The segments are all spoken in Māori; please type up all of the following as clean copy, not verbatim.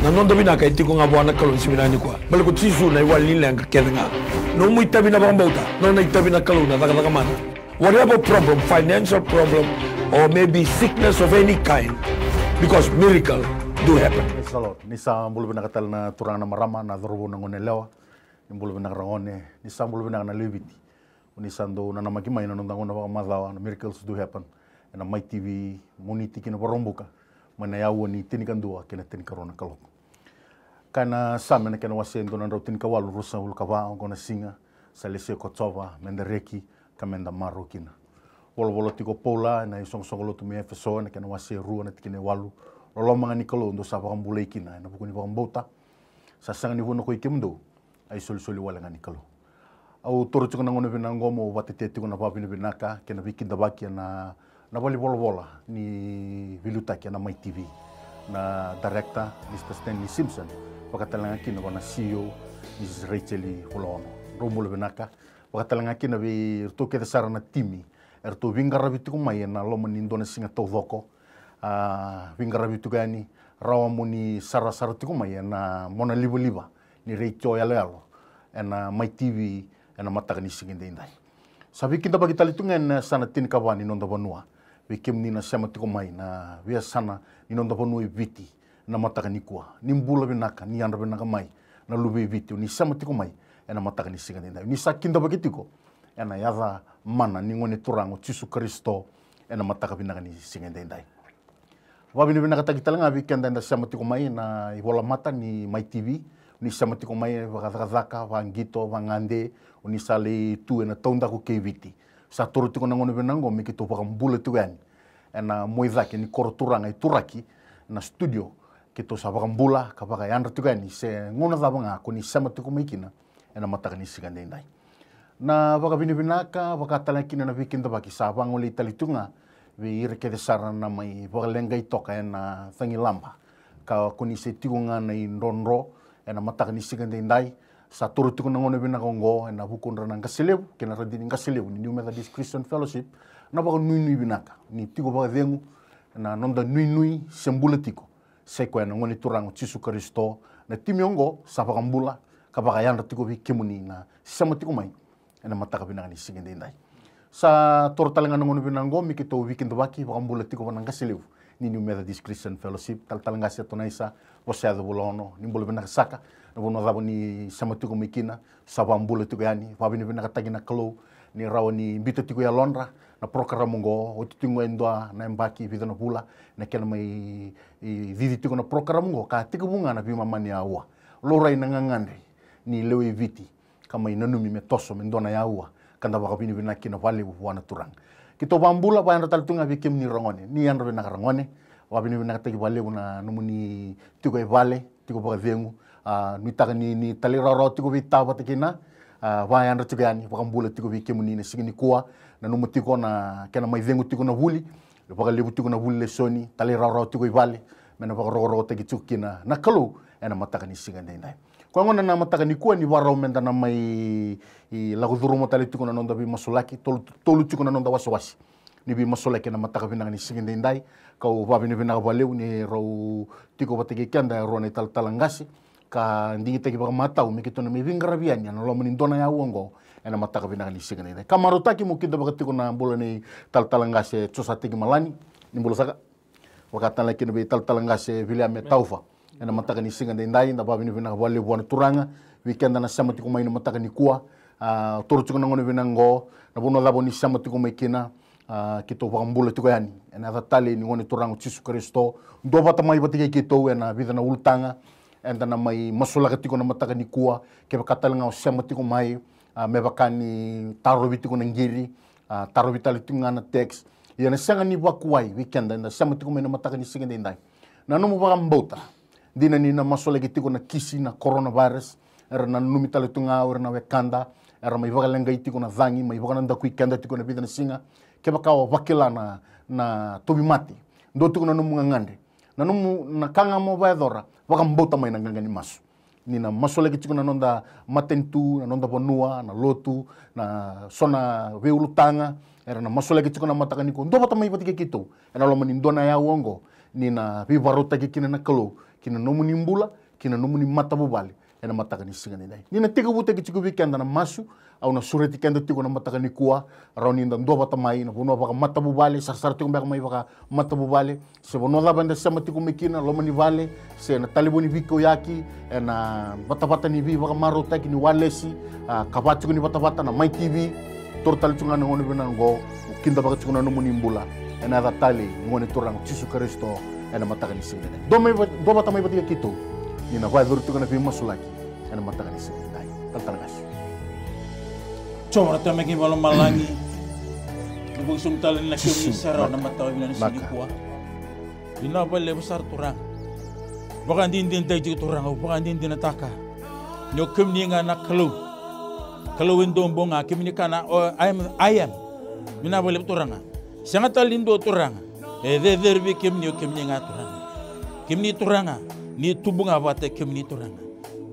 Nanon tabi na kay tiko nga buwan na kalon siminani kwa. Balik ko sisu na iwal nila ang kakeda nga. No mo itabi na bang bauta. No na itabi na kalon na taka-taka mana. Whatever problem, financial problem, or maybe sickness of any kind, because miracle do happen. Nisa mbulu binakatal na turang na marama na dorobo na ngonelewa. Mbulu binakarangone. Nisa mbulu binakanaluibiti. Unisando na namakimay na nundang una madawa na miracles do happen. Na may TV muniti kina barombuka. Manayawa ni tinikandua kina tinikarona kalok. Kana sama na kena wasendo na rautin kawalu rusa ulkawa ngona singa salese kotsova mendereki kamenda maru kina. Wolo tiko pola na isong songolo tu mefeso na kena wase rua na tikine walu. Lolo mga nikolo ndo sa pakambulay kina na bukuni pakambota. Sa sanga ni vuno ko ikimdo ay soli wala nga nikolo. Au toro tiko na ngona binangomo watete tiko na papi ni binaka kena bikinda baki na bali bola ni vilutaki na my TV na director Mr. Stanley Simpson. Pagkatalang kina na CEO Mrs. Rachel Holono. Romulo benaka. Pagkatalang kina bi to kita sara na timi. Erto vingara bitu kumay na loman Indonesia singa todoko. Vingara bitu gani rawa mo ni sara tu kumay na mona liba ni Rachel yalo. Na my TV na mata ni singin inday. Sabi kita bagi talitungan sana tin kawani nonda banua. Bikim ni na sama tikumay na via sana ni nonda banua viti. Na mata ni kuah, ni mbula binaka, ni andra binaka mai, na lubi vitu, ni sama tiko mai, na mata ni singa dinda. Ni sakinda bagitiko, na yada mana ni ngone turango Yesus Kristo, na mata binaka ni singa dinda. Wabi ni binaka tagi talanga weekend na sama tiko mai na ibola mata ni my TV, ni sama tiko mai vakazaka, vangito, vangande, ni sale tu na tonda ko keviti. Sa toro tiko na ngone binango mikito pakambula tuan, na moizaki ni koro turanga ituraki na studio. Kito sa bakambula kapaka yandra tugani se ngona dabanga ko ni sama tuko mikina ena mataka ni sigande indai na baka binibinaka baka talakina na weekend baki sabang uli talitunga we irke de sarana mai baka lenga itoka ena thangi lamba ka ko ni se tigunga na indonro ena mataka ni sigande indai sa turu tuko ngona binaka ngo ena bukundra nang kaselew kina radini kaselew ni New Methodist Christian Fellowship na baka nui binaka ni tigo baka dengu na nonda nui sembula tiko sekwe na ngoni turango Yesus Kristo na timiongo sa pakambula kapaka yandra tiko vi kimuni na sama tiko mai na mataka binanga ni sigende indai sa tortalenga ngoni binango mikito weekend baki pakambula tiko banang kasiliu ni New Methodist Christian Fellowship taltalanga sa tonaisa wasado bolono ni bolo binaka saka na bono dabo ni sama tiko mikina sa pambula tiko yani pabini binaka tagina klo ni raw ni bito tiko ya lonra na programa ngo o tingo endoa na embaki vida no pula na kena mai didi tiko na programa ngo ka tiko bunga na bima mani awa lorai na ngangande ni lewe viti kama inanumi metoso mendona ya awa kanda baka bini bina kina vale wana turang kito bambula pa tal tunga bikim ni rongone ni andro na rongone wa bini bina tagi vale una numuni tiko e vale tiko baka vengu nuitaka ni talira ro tiko vitaba tikina vai andra tugani pakambula tiko bikim ni sigini kuwa na numutiko na kena mai vengu tiko na vuli baka lebu tiko na vuli le soni talira ro tiko e vale mena baka ro tagi tukina na kalu ena mataka ni sigande ndai kwa ngona na mataka ni kuwa ni warau menda na mai lagu durumo tali tiko na nonda bi masulaki tolu tiko na nonda waswasi ni bi masulaki na mataka binanga ni sigande ndai kau babi ni binanga valeu ni rau tiko bategi kanda ro ni talangasi ka ndingi tegi baka matau mikito na mi vingarabiani na lo menindona ya uongo ena mataka binanga ni sigande ndai kamarutaki mukida baka tiko na bola ni talangasi tsosa tegi malani ni bola saka wakatan laki ni bi talangasi William Taufa ena mataka ni sigande ndai na babi ni binanga valeu buana turanga weekend na sama tiko mai na mataka ni kuwa toro tiko na ngone binango na bono labo ni sama tiko mai kina kito pakambula tiko yani ena tatali ni ngone turango Yesus Kristo ndo bata mai batike kito ena vida na ultanga enda na mai masulaka tiko na mataka ni kuwa ke bakatalanga o sama tiko mai me bakani taro bitiko na ngiri taro bitali tiko na text yana sanga ni wakuai weekend na sama tiko mai na mataka ni sigande ndai na no mo bakambota dina ni na masulaka tiko na kisi na coronavirus era na numitali tunga ora na wekanda era mai vagalenga itiko na vangi mai vagananda kuikanda tiko na vida na singa ke bakawa vakila na tobi mati ndo tiko na numunga ngande na numu na kanga mo vaedora vakambota mai na ngangani masu ni na masoleki tiko na nonda matentu na nonda bonua na lotu na sona veulutanga era na masoleki tiko na mataka niko ndo bata mai patike kito era lo manindona ya uongo ni na vivarota kikina na kalo kina nomu ni mbula kina nomu ni mata bubale ena mataka ni singa ni dai ni na tiga bute ki chiku weekend na masu au na sureti kenda tiko na mataka ni kuwa rauni nda ndo bata mai na bono baka mata bubale sar tiko baka mai baka mata bubale se bono la banda sama tiko mekina loma ni vale se na taliboni viko yaki na bata ni vi baka maro taki ni walesi kapatu ni bata na mai tv tortal chunga na ngone bena ngo kinda baka chunga no muni mbula ena da tali ngone torang Jesu Kristo ena mataka ni singa dai do bata mai batia kito ni na vai duru tiko na vi masulaki ena mataka ni singa dai taltangas Coba rata megi malam malangi, ibu sumtalin lagi misara nama tahu bila nasi kuah. Bina boleh besar turang, bahkan din tajuk turang, bahkan din nataka. Nyokem ni ngana kalau windombong akim ni kana ayam, bina boleh turang. Sangat lindo turang, derbi kem ni ngana turang. Kem ni turang, ni tubung abate kem ni turang.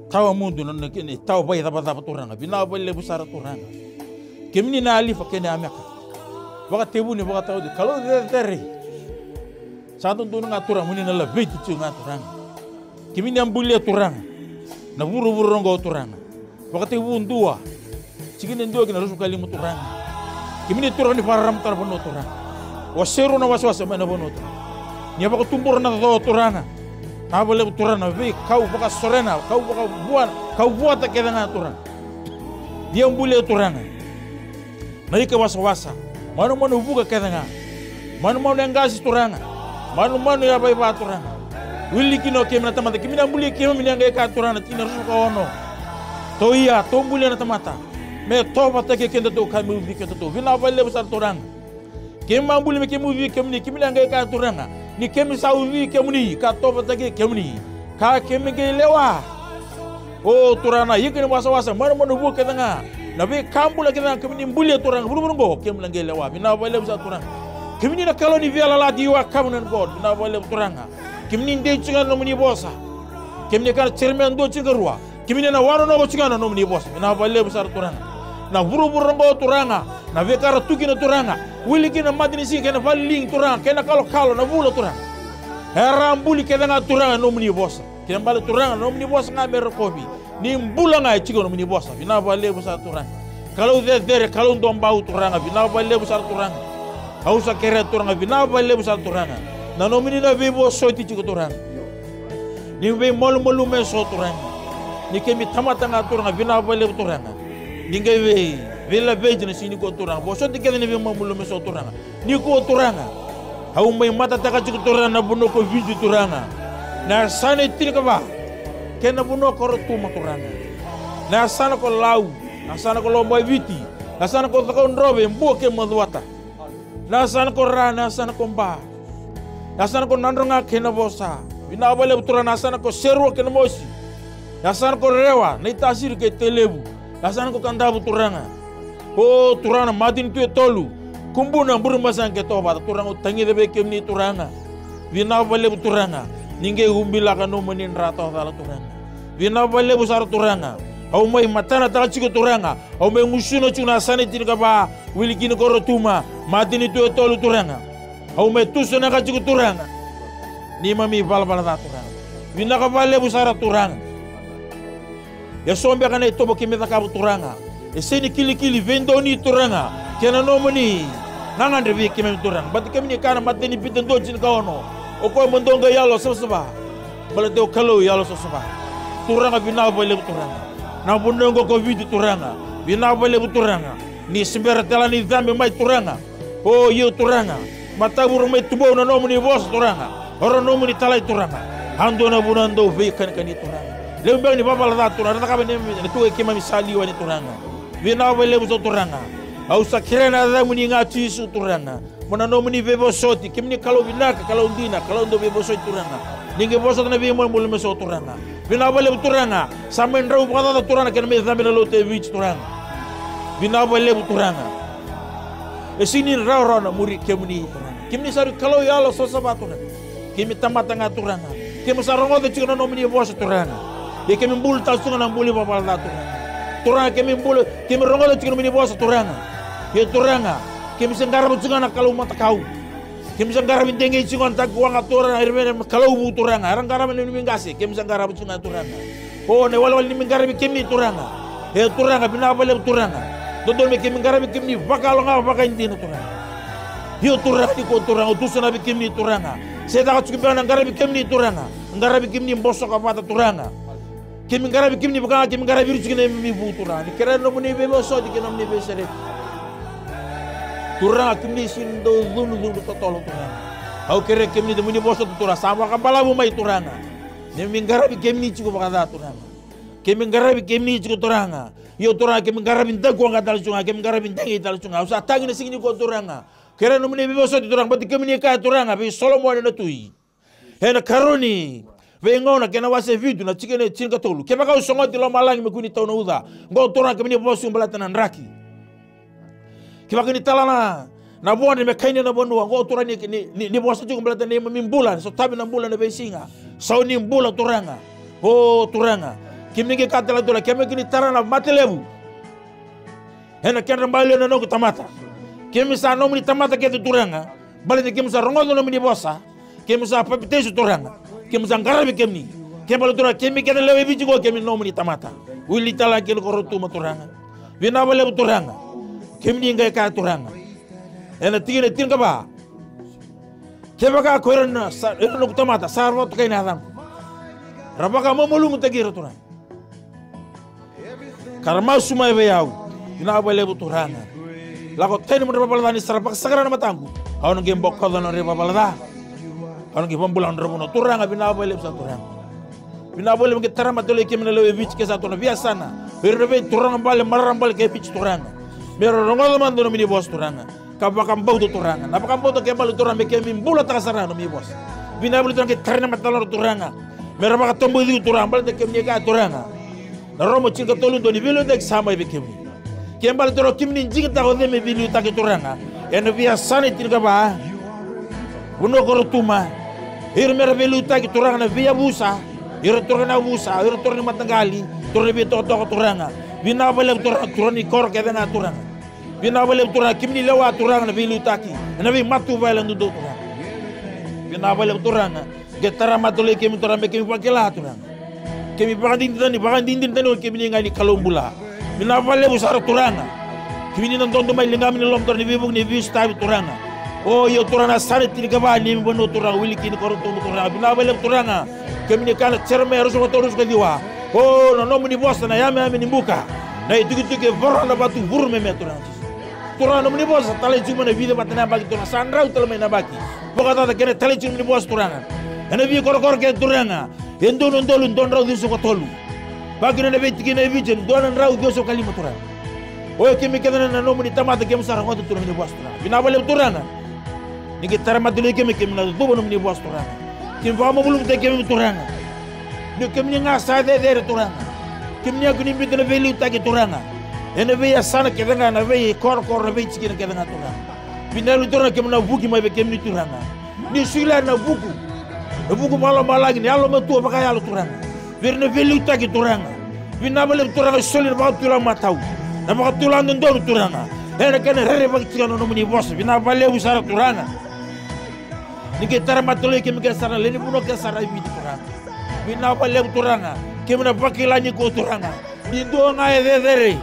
Tahu mundu nona kini, tahu bayi dapat turang, bina boleh besar turang. Kemini na alifa kene ameka baka tebu ni baka tahu kalau dari satu tu ngaturang muni na lebih tu ngaturang kemini ambulia turang na buru rongo turang baka tebu dua cikini dua kena rusu kali muturang kemini turang ni faram tar bono turang waseru na waswasa mana bono turang ni baka tumbur na tahu turang na boleh turang na be kau baka sorena kau buat tak kena ngaturang dia ambulia turang Mereka wasa-wasa, manu-manu buka kadanga, manu-manu yang gasis turanga, manu-manu yang bayi-bayi turanga. Willi kino kemana tamata, kemina mbuli kemina yang gaya turanga, tina rusuka ono. To iya, to mbuli na tamata. Me to patake kenda to kami ubi kenda to, vina bayi besar turanga. Kemma mbuli me kemu ubi kemina yang gaya turanga. Ni kemi sa ubi kemuni, ka to patake kemuni, ka kemi gaya lewa. Oh turana, iya kena wasa-wasa, manu-manu buka kadanga. Nabi kambu lagi na kami ni mbuli turang buru-buru go kem lange lewa bina bale besar turang kami ni na kalau ni viala la diwa kamu nan god bina bale turanga kami ni ndei cunga no muni bosa kami ni kan cermen do cunga ruwa kami ni na wano no cunga no muni bosa bina bale besar turanga na buru-buru go turanga na ve kara tuki na turanga wili kina madini si kena valing turanga kena kalau na bula turanga heram buli kena turanga no muni bosa kena bale turanga no muni bosa ngamer kopi ni mbula ngai chigo no muni bosa bina bale besar turang kalau der kalau dombau turang bina bale besar turang hausa kere turang bina bale besar turang na no muni na bebo so ti chigo turang ni be mol me so turang ni kemi tamata nga turang bina bale turang ni ngai vela beje na sini ko turang bo so ti kene be mol me so turang ni ko turang hau mai mata taka chigo turang na buno ko vidi turang na sane tirka ba kena buno koro tuma turanga na sana ko lau na sana ko lomba viti na sana ko takon robe mbo ke madwata na sana ko ra na sana ko mba na sana ko nandronga kena bosa bina bale turana na sana ko seru kena mosi na sana ko rewa na itasir ke telebu na sana ko kandabu turanga o turana madin tu tolu kumbuna burma san ke toba turanga tangi debe kemni turanga bina bale turanga ninge humbila kanu menin rato tala turanga bina bale besar turanga au mai matana tala chigo turanga au mai musuno chuna sane tinka ba wili kini koro tuma madini tu tolu turanga au mai tusuna ka chigo turanga ni mami bala turanga bina ka bale besar turanga ya sombe kana ito bo kimeta ka turanga e seni kili vendo ni turanga kena no mani nangan revi kimem turanga bat kemni kana madini pitan do chin ka ono o ko mondonga yalo sosba bala de kalo yalo sosba turanga bina bale turanga na bundongo ko vidi turanga bina bale turanga ni sembera tela ni zambe mai turanga oh yo turanga matabur mai tubo na no muni bos turanga oro no muni talai turanga ando na bunando ve kan turanga lembe ni babala da turanga ka bene ni tu ke mami sali wani turanga bina bale turanga au sakirena da muni ngati su turanga mana no muni bebo soti kimni kalau binaka kalau dina kalau ndo bebo soti turanga ninge boso na bimo mulu meso turanga bina bale turanga samen rau bada turanga ken me zambe lo te wich turanga bina bale turanga e sini rau na muri kemni turanga kimni saru kalau yalo so sabatuna kimi tamata nga turanga kimi sarongo de chino no muni boso turanga e kimi bul tasunga na buli babal da turanga kimi bul kimi rongo de chino muni boso turanga ye turanga kimi sengara butunga na kalau mata kau Kimsa garabin dengi cingon tak kuang aturan airmen kalau bu turanga arang garamin ni mingasi kimsa garabin cingon turanga oh ne wala ni mingarabi kimni turanga he turanga binabale turanga dodol me kim garabi kimni bakalo nga baka hindi na turanga hiyo turanga ko turanga tusana bi kimni turanga seda ka tsukibana garabi kimni turanga garabi kimni mboso ka pata turanga kim garabi kimni baka kim garabi rutsukine mi bu turanga kera no muni bebo so di kenam ni besere turanga kimni sindo dunu to tolo turanga au kere kimni de muni boso turanga sama ka bala mo mai turanga ne mingarabi kimni chiku baka turanga kimi ngarabi kimni chiku turanga yo turanga kimi ngarabi ndago nga dal chunga kimi ngarabi ndangi dal chunga usa tangi na singini ko turanga kere no muni boso turanga bati kimni ka turanga bi solomon na tui hena karoni ve ngona kena wase vidu na chikene chinga tolu keba ka usongo tilo malangi mekuni tawna uda ngo turanga kimni boso mbalata na ndraki kiba kini talana na bone me kaini na bonu ngo turani ni bosa juga belata ni mimbulan so tabi na bulan na besinga so ni mbula turanga oh turanga kimi ke katala tura kimi kini tarana matelebu hena kena mbali na no tamata kimi sa no ni tamata ke turanga bali de kimi sa rongo no ni bosa kimi sa papitesu turanga kimi sa ngarabi kimi kembalo tura kimi ke lewe biji go kimi no ni tamata wili tala ke ko rotu turanga bina bale turanga kimni ngai ka turanga ena tigene tinga ba kebaka korona eno kutamata sarwa to kaina adam rabaka mamulung tagiro turanga karma sumai bayau ina bale turanga lako teni mo babala ni sarpak sagara na matangu awon ngi mbokko no re babala awon ngi pambulan robono turanga bina bale sa turanga bina bale ngi tarama dole kimna lewe bich ke sa to biasana berbe turanga bale marambal ke bich turanga Mero rongol mando no mini bos turanga. Kabakam bau turanga. Napakam bau to kembali turanga kemi mbula takasara no mini bos. Bina bulu turanga terna matalor turanga. Mero baka tombo di turanga bal de kemi ka turanga. Na romo chinga tolu do ni bilu de sama be kemi. Kembali toro kimni jinga ta ode me bilu ta ke turanga. Eno via sane tinga ba. Uno korotuma. Hir mero bilu ta ke turanga na via busa. Hir turanga busa, hir turanga matangali, turanga be to turanga. Bina bale turani kor ke na turanga. Bina bale turanga kimni lewa turanga na bilu taki. Na bi matu bale ndu turanga. Bina bale turanga getara matole kemi turanga kemi pakela turanga. Kemi bagandin tani kemi ngali kalombula. Bina bale usar turanga. Kemi nan dondo mai lingam ni lom turni bibuk ni bis tabi turanga. Oh yo turanga sare tiriga ba ni bono turanga wili kini kor turanga. Bina bale turanga kemi ni kala cerme ruso torus ke diwa. Oh no muni bosta na yame ni mbuka. Na itu vorana batu burme meturanga. Turanga muni bosta tale cuma na vida batana bagi turanga sandra utala me na baki. Boka tata kene tale cuma ni bosta turanga. Ena vi kor ke turanga. Endo non dolu don raw diso ko tolu. Bagi na be tikina vijen don raw diso kalima turanga. O kemi kedana na no muni tamata kemi sara ngoto turanga ni bosta turanga. Bina bale turanga. Ni ke tarama dulu kemi na dubo no muni bosta turanga. Kim famo bulum te kemi turanga. Ni kemi nga sa de turanga. Kemi aku ni bitna veli utaki turanga. Ena ve ya sana kedanga na ve kor na ve chikina kedanga turanga. Bina lu turanga kemi na buki mai be kemi turanga. Ni sila na buku. Na buku malagi ni alo matu apa kaya lu turanga. Verna veli utaki turanga. Bina bale turanga solir ba turanga matau. Na ba turanga ndon turanga. Ena kana rere ba chikana no muni boss. Bina bale usara turanga. Ni ke tarama tole kemi ke sara leni buno ke sara bi turanga. Bina bale turanga. Kemi na pakilani ko turanga. Ni do nga edere.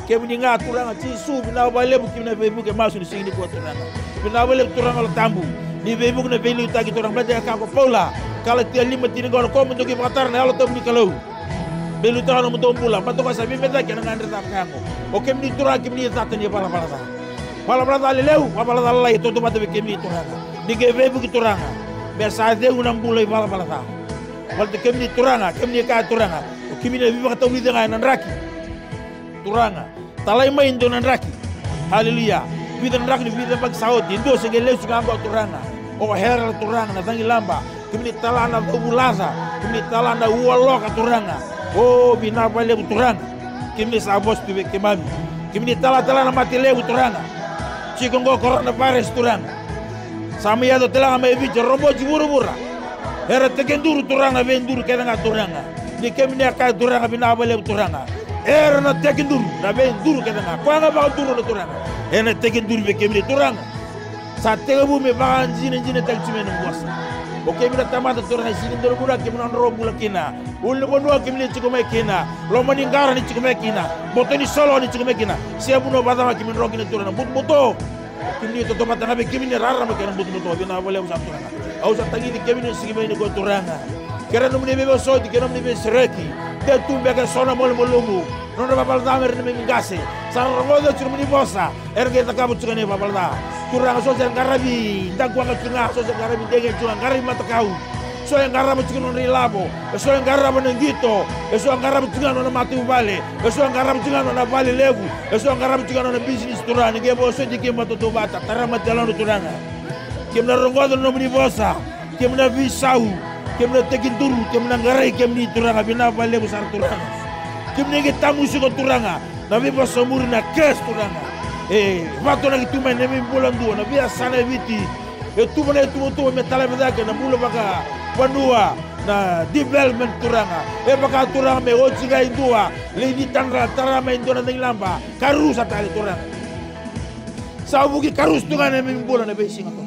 Kemi ni nga turanga tisu bina bale kemi na bebu ke masu ni singini ko turanga. Bina bale turanga tambu. Ni bebu na beli utaki turanga bade ka ko paula. Kala tia lima tini gol ko mundo ki patar na alo tom ni kalau. Belu turanga mundo pula. Pato ka sabi meta ke nga ndra kango. O kemi ni turanga kemi ni tatani bala bala. Bala bala leu bala bala lai to mate kemi turanga. Ni ke bebu ki turanga. Bersa de unam bulai bala bala. Walta kemi turanga, kemi ka turanga. O kemi na viva ta uli dengan nanraki. Turanga. Talai main do nanraki. Haleluya. Vida nanraki vida bag saudi. Indo se gele su gamba turanga. O hera turanga na tangi lamba. Kemi talana bulaza. Kemi talana ualoka turanga. O bina bale turanga. Kemi sa bos tu be kemami. Kemi talana mati lebu turanga. Chikongo corona virus turanga. Sama ya do telanga me vicho robo jiburu-bura. Era tekenduru turanga venduru kedanga turanga. Ni kemi ka turanga bina bale turanga. Era na tekenduru na venduru kedanga. Kwanga ba duru na turanga. Ena tekenduru be kemi turanga. sa tebu me bagan jine tak cime ngwas oke mina tamata torna sini ndoro bura ke mina ndoro bula kina ulle bonwa ke mina chiko mekina lo mani ngara ni chiko mekina botoni solo ni chiko mekina siabu no badama ke mina ndoro kina torna buto kini to mata na be ke mina rara me kana buto bina wala usap torna au sa tangi ke mina sigi me ni ko toranga kera no mne be so di kera mne be sereki de tumbe ke sona mol molungu non da babal da mer me ngase sa rongo de churmuni bosa erge ta kabu chukane babal da turang so sen garabi ndagwa ka tunga so sen garabi dege tunga garabi mata kau so yang garabi chukano rilabo so yang garabi ngito so yang garabi chukano na mati ubale so yang garabi chukano na vale levu so yang garabi chukano na business turani ge bo so dike mato to bata tarama jalano turanga kemna rongo no mni bosa kemna visau kemna tekinturu kemna ngarai kemni turanga bina vale besar turanga kemna ge tamu siko turanga na bibo somuri na kes turanga vato na kituma ne mimbola ndu na via sana viti tuma na tumo metala medaka na mula baka panua na development turanga baka turanga me ochiga indua le di tanra tarama indona ngilamba karusa tali turanga sabuki karus tunga ne mimbola na besinga to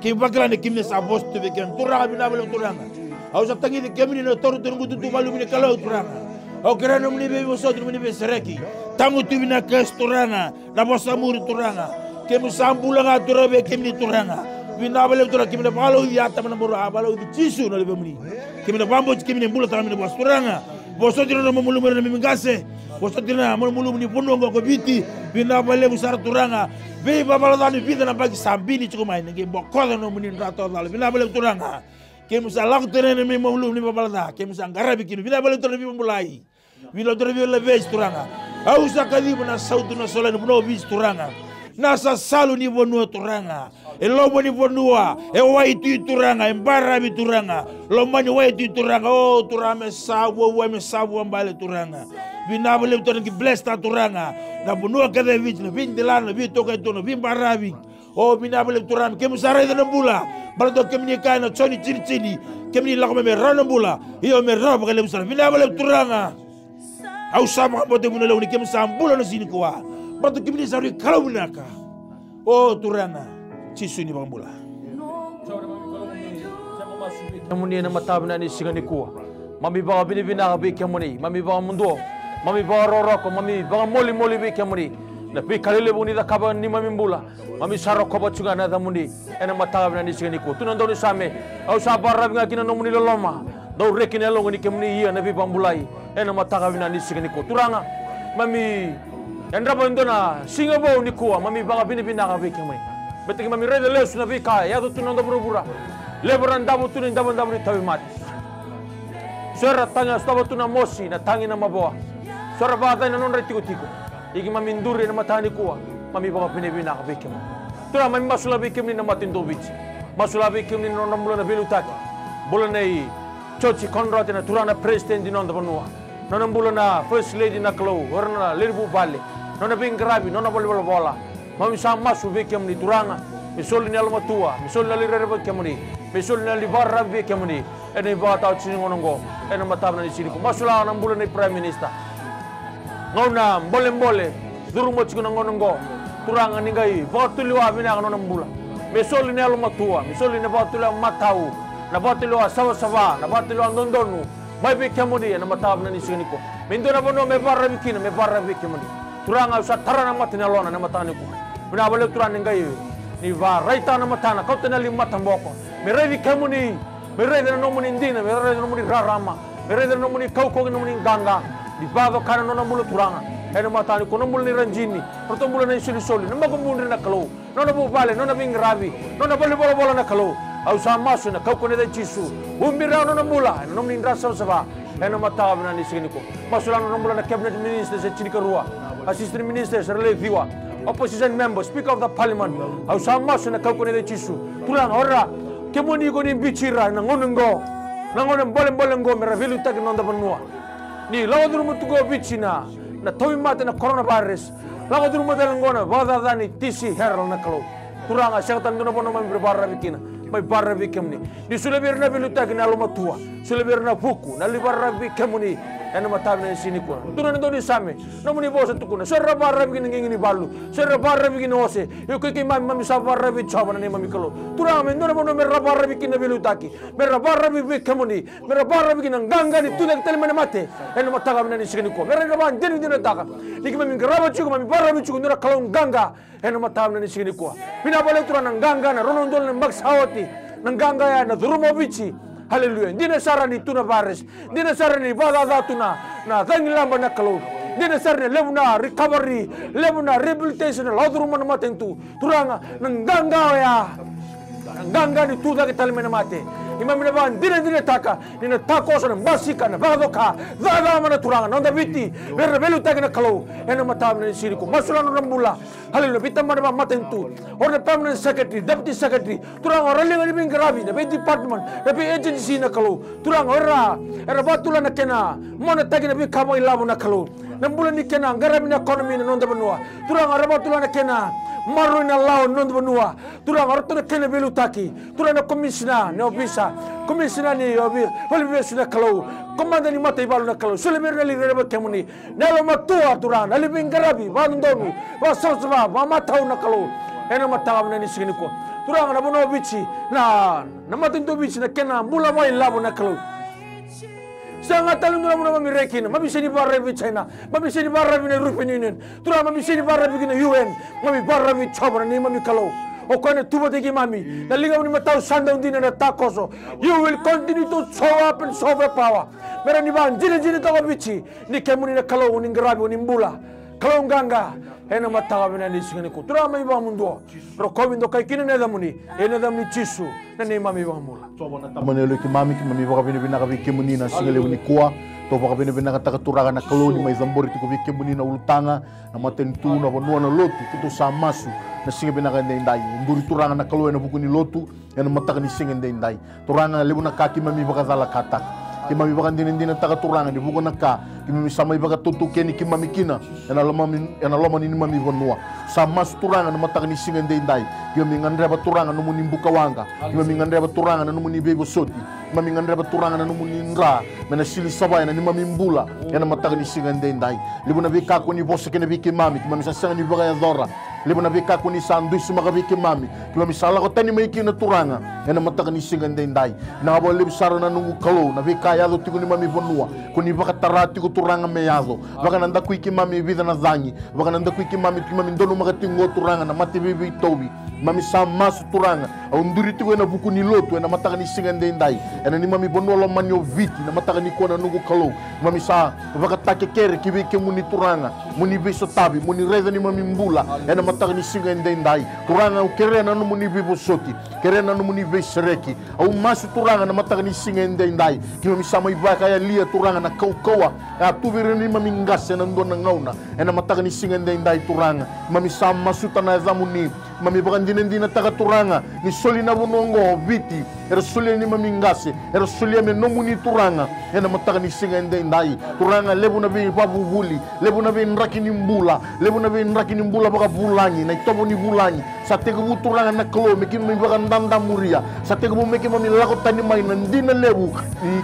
ke bakla ne kimne sa bostu be ken turanga bina bele turanga au sa tangi de kemni no toru tungu tu balu mine kalau turanga au kerano mni be so mni be sereki tangu tubina kes turanga na bosa muri turanga kemu sambula nga turabe kemni turanga bina bale turanga kemni balo ya tamana boro abalo di jisu no lebe muni kemni bambo kemni mbula tamana bos turanga boso dirano mulu mulu mi ngase boso dirana mulu muni ponongo ko biti bina bale busar turanga be babalo dani vida na bagi sambini chukuma nge bokola no muni rato dal bina bale turanga kemu salak terene mi mulu ni babalo da kemu sangarabi kinu bina bale turanga mulai bila turanga le vez turanga au sakadibu na sautu na sola ni bono vis turanga nasa salu ni bonua turanga elobo ni bonua waitu turanga embarabi turanga lomani waitu turanga oh turame sabu wa me sabu ambale turanga binabele turanga blesta turanga na bonua kada vich na vindilana vi toka tono bimbarabi oh binabele turanga kemu sarai na bula baldo kemni kana choni chini kemni lakome me ranambula iyo me rabo kale busara binabele turanga au sama bote muna launi kem sambula no sini kwa bote kimini sari kalau bunaka oh turana cisu ni bambula Muni na matabna ni sigani kuwa mami bawa bini bina be kemuni mami bawa mundo mami bawa roroko mami bawa moli be kemuni na pe kalele buni da kaba ni mami mbula mami saroko bachunga na da muni ena matabna ni sigani kuwa tunondo ni same au sabar nga kina no muni loloma do rekine longo ni kemuni iya na be bambulai ena mataka vina ni sigani kuwa turanga mami endra bondona singabo ni kuwa mami bawa bini bina be kemuni betiki mami rede lesu na be kaya ya tunondo burubura lebaran dabu tunin dabu ni tawi mati. Suara tanya staba tuna mosi na tangi na maboa. Suara bata na non retiko. Iki maminduri na matani kuwa. Mami baka pinibina ka bikim. Tura mami masula bikim ni na matindovici. Masula bikim ni non mula na bilutaki. Bula na i Chochi Conrad na tura na president di non dabanua. Non bula na first lady na klau. Ora na lirbu bale. Non na binggrabi non na bola. Mami sa masu bikim ni turanga. Misol ni alma tua, misol na lirerba kemuni, misol na libarra be kemuni, ene bata chini ngonongo, ene matab na ni sini ko. Masula na bulan ni prime minister. Ngona mbole, duru mo chiko ngonongo, turanga ni gai, botulwa bina ngona mbula. Misol ni alma tua, misol ni botulwa matau, na botulwa sawa, na botulwa ndondonu, mai be kemuni ene matab na ni sini ko. Mindona bono me barra bikina, me barra be kemuni. Turanga usa tarana matina lona na matani ko. Bina bale turanga ngai ni va raita na matana kau tena lima tamboko merevi kemuni merede na nomuni ndina merede na nomuni rarama merede na nomuni kau kau nomuni ganga di bava kana nona mulu turanga ene matani ko nomuli ranjini proto mulu na isuli soli na magumundri na kalau nona bubale nona bingravi nona bole bola na kalau au sama su na kau ko ne da chisu umbira nona mula nomuni ndrasa sava ene matawa na ni sigini ko masula nona mula na cabinet minister se chini karua assistant minister serle viwa opposition member, speaker of the parliament, au sama suna kau kone de chisu. Tulang ora, kemuni ko ni bichira nangonengo boleng meravilu tak nonda benua. Ni lawa dulu mutugo bichina, na tomi mate na coronavirus. Lawa dulu mate langona, bada dani tisi heral na kalau. Tulang asyatan dulu bono mai berbarra bikina, mai barra bikemni. Ni sulebir na bilu tak na loma tua, sulebir na buku, na libarra bikemuni. ena matavna ni sini kwa tuna ndo ni same no muni bosa tukuna serra barra bigin ngini balu serra barra bigin ose yo ke mami sa barra bi chobana ni mami kalo tura me ndo no merra barra bigin na belutaki merra barra bi kamuni merra barra bigin nganga ni tudak telmana mate ena matavna ni sini kwa merra ban deni deni taka niki mami graba chugo mami barra bi chugo ndura kalo nganga ena matavna ni sini kwa pina bale tura nganga na rono ndol na maksawati nganga ya na dhurumo bichi. Haleluya. Dina sarani tuna baris. Dina sarani badada tuna na thangi lamba na kalau. Dina sarani lebuna recovery, lebuna rehabilitation laudru mana matentu. Turanga nanganga ya. Nanganga ni tuda kita lemena mate. Imam Naban dina taka dina tako sana basika na badoka dada mana turanga nonda biti berbelu taka na kalau ena matam na siriku masulan rambula haleluya bitam mana matentu order permanent secretary deputy secretary turanga ralinga ni bingarabi na be department na be agency na kalau turanga era batula na kena mana taka na be kamo ilabu na kalau nambula ni kena ngarabi na economy na nonda benua turanga rabatula na kena maru na lao nonda benua turanga orto na kena belu taki turanga commissioner na ofisa komisina ni obi holibes na kalau komanda ni mata ibalu na kalau sulemer nali reba kemuni nalo matua turan ali bingarabi bandonu wa sosba wa matau na kalau ena matawa na ni sigini ko turang na bono bichi na matinto bichi na kena mula mai labo na kalau sangat talung na mo mirekin mabisa ni barra bi China mabisa ni barra bi European Union turang mabisa ni barra bi UN mabi barra bi chobra ni mami kalau o kone tuba teki mami na liga ni matau sanda undina na takoso you will continue to show up and show the power mera ni ban jine tawa bichi ni kemuni na kalau ni ngarabi ni mbula kalau nganga ena matawa bina ni singani ko tura mai ba mundo ro kovindo kai kine na damuni ena damni chisu na ni mami ba mula coba na tamane lo ki mami ba bina ka kemuni na singale ni kwa to ba bina ka takaturaga na kalau ni mai zambori ko kemuni na ulutanga na matentu na bonua na lotu tutu samasu na singa binaka ndai nduri turanga na kalau na buku ni lotu ena mataka ni singa ndai turanga lebu na kaki mami baka zala katak ki mami baka ndina taka turanga ni buku na ka ki mami sama baka tutu keni ki mami kina ena loma ni mami bonua sama turanga na mataka ni singa ndai ki mami ngandreba turanga no muni mbuka wanga ki mami ngandreba turanga na no muni bebo soti mami ngandreba turanga na no muni ndra mena sili sabaya na ni mami mbula ena mataka ni singa ndai lebu na bika ko ni bosse kene biki mami ki mami sanga ni baka ya dora lebu na bika ko ni sandu sumaka biki mami ki mami sala ko tani mai kina turanga ena mataka ni singa ndai na bo lebu sara na nungu kalau na bika ya do tiku ni mami bonua ko ni baka tarati ko turanga me yazo baka nanda ku ki mami vida na zangi baka nanda ku ki mami ndonu maka tingo turanga na mati bibi tobi mami sama turanga au nduri tiku na buku ni lotu ena mataka ni singa ndai ena ni mami bonua lo manyo viti na mataka ni ko na nungu kalau mami sa baka take kere ki biki muni turanga muni beso tabi muni reza ni mami mbula ena mataka ni singa ndai turanga u kere na no muni bibo soti kere na no muni besereki au masu turanga na mataka ni singa ndai ki mami sama ibaka ya lia turanga na kaukawa ya tubire ni mami ngase na ndona ngauna ena mataka ni singa ndai turanga mami sama suta na zamuni mami baka ndina taka turanga ni soli na bunongo viti era soli ni mami ngase era soli me no muni turanga ena mataka ni singa ndai turanga lebu na bi babu vuli lebu na bi nraki ni mbula lebu na bi nraki ni mbula baka bulangi na itobo ni bulangi sa tega turanga na klo me kimi baka ndanda muria sa tega mo me kimi mami lako tani mai na ndina lebu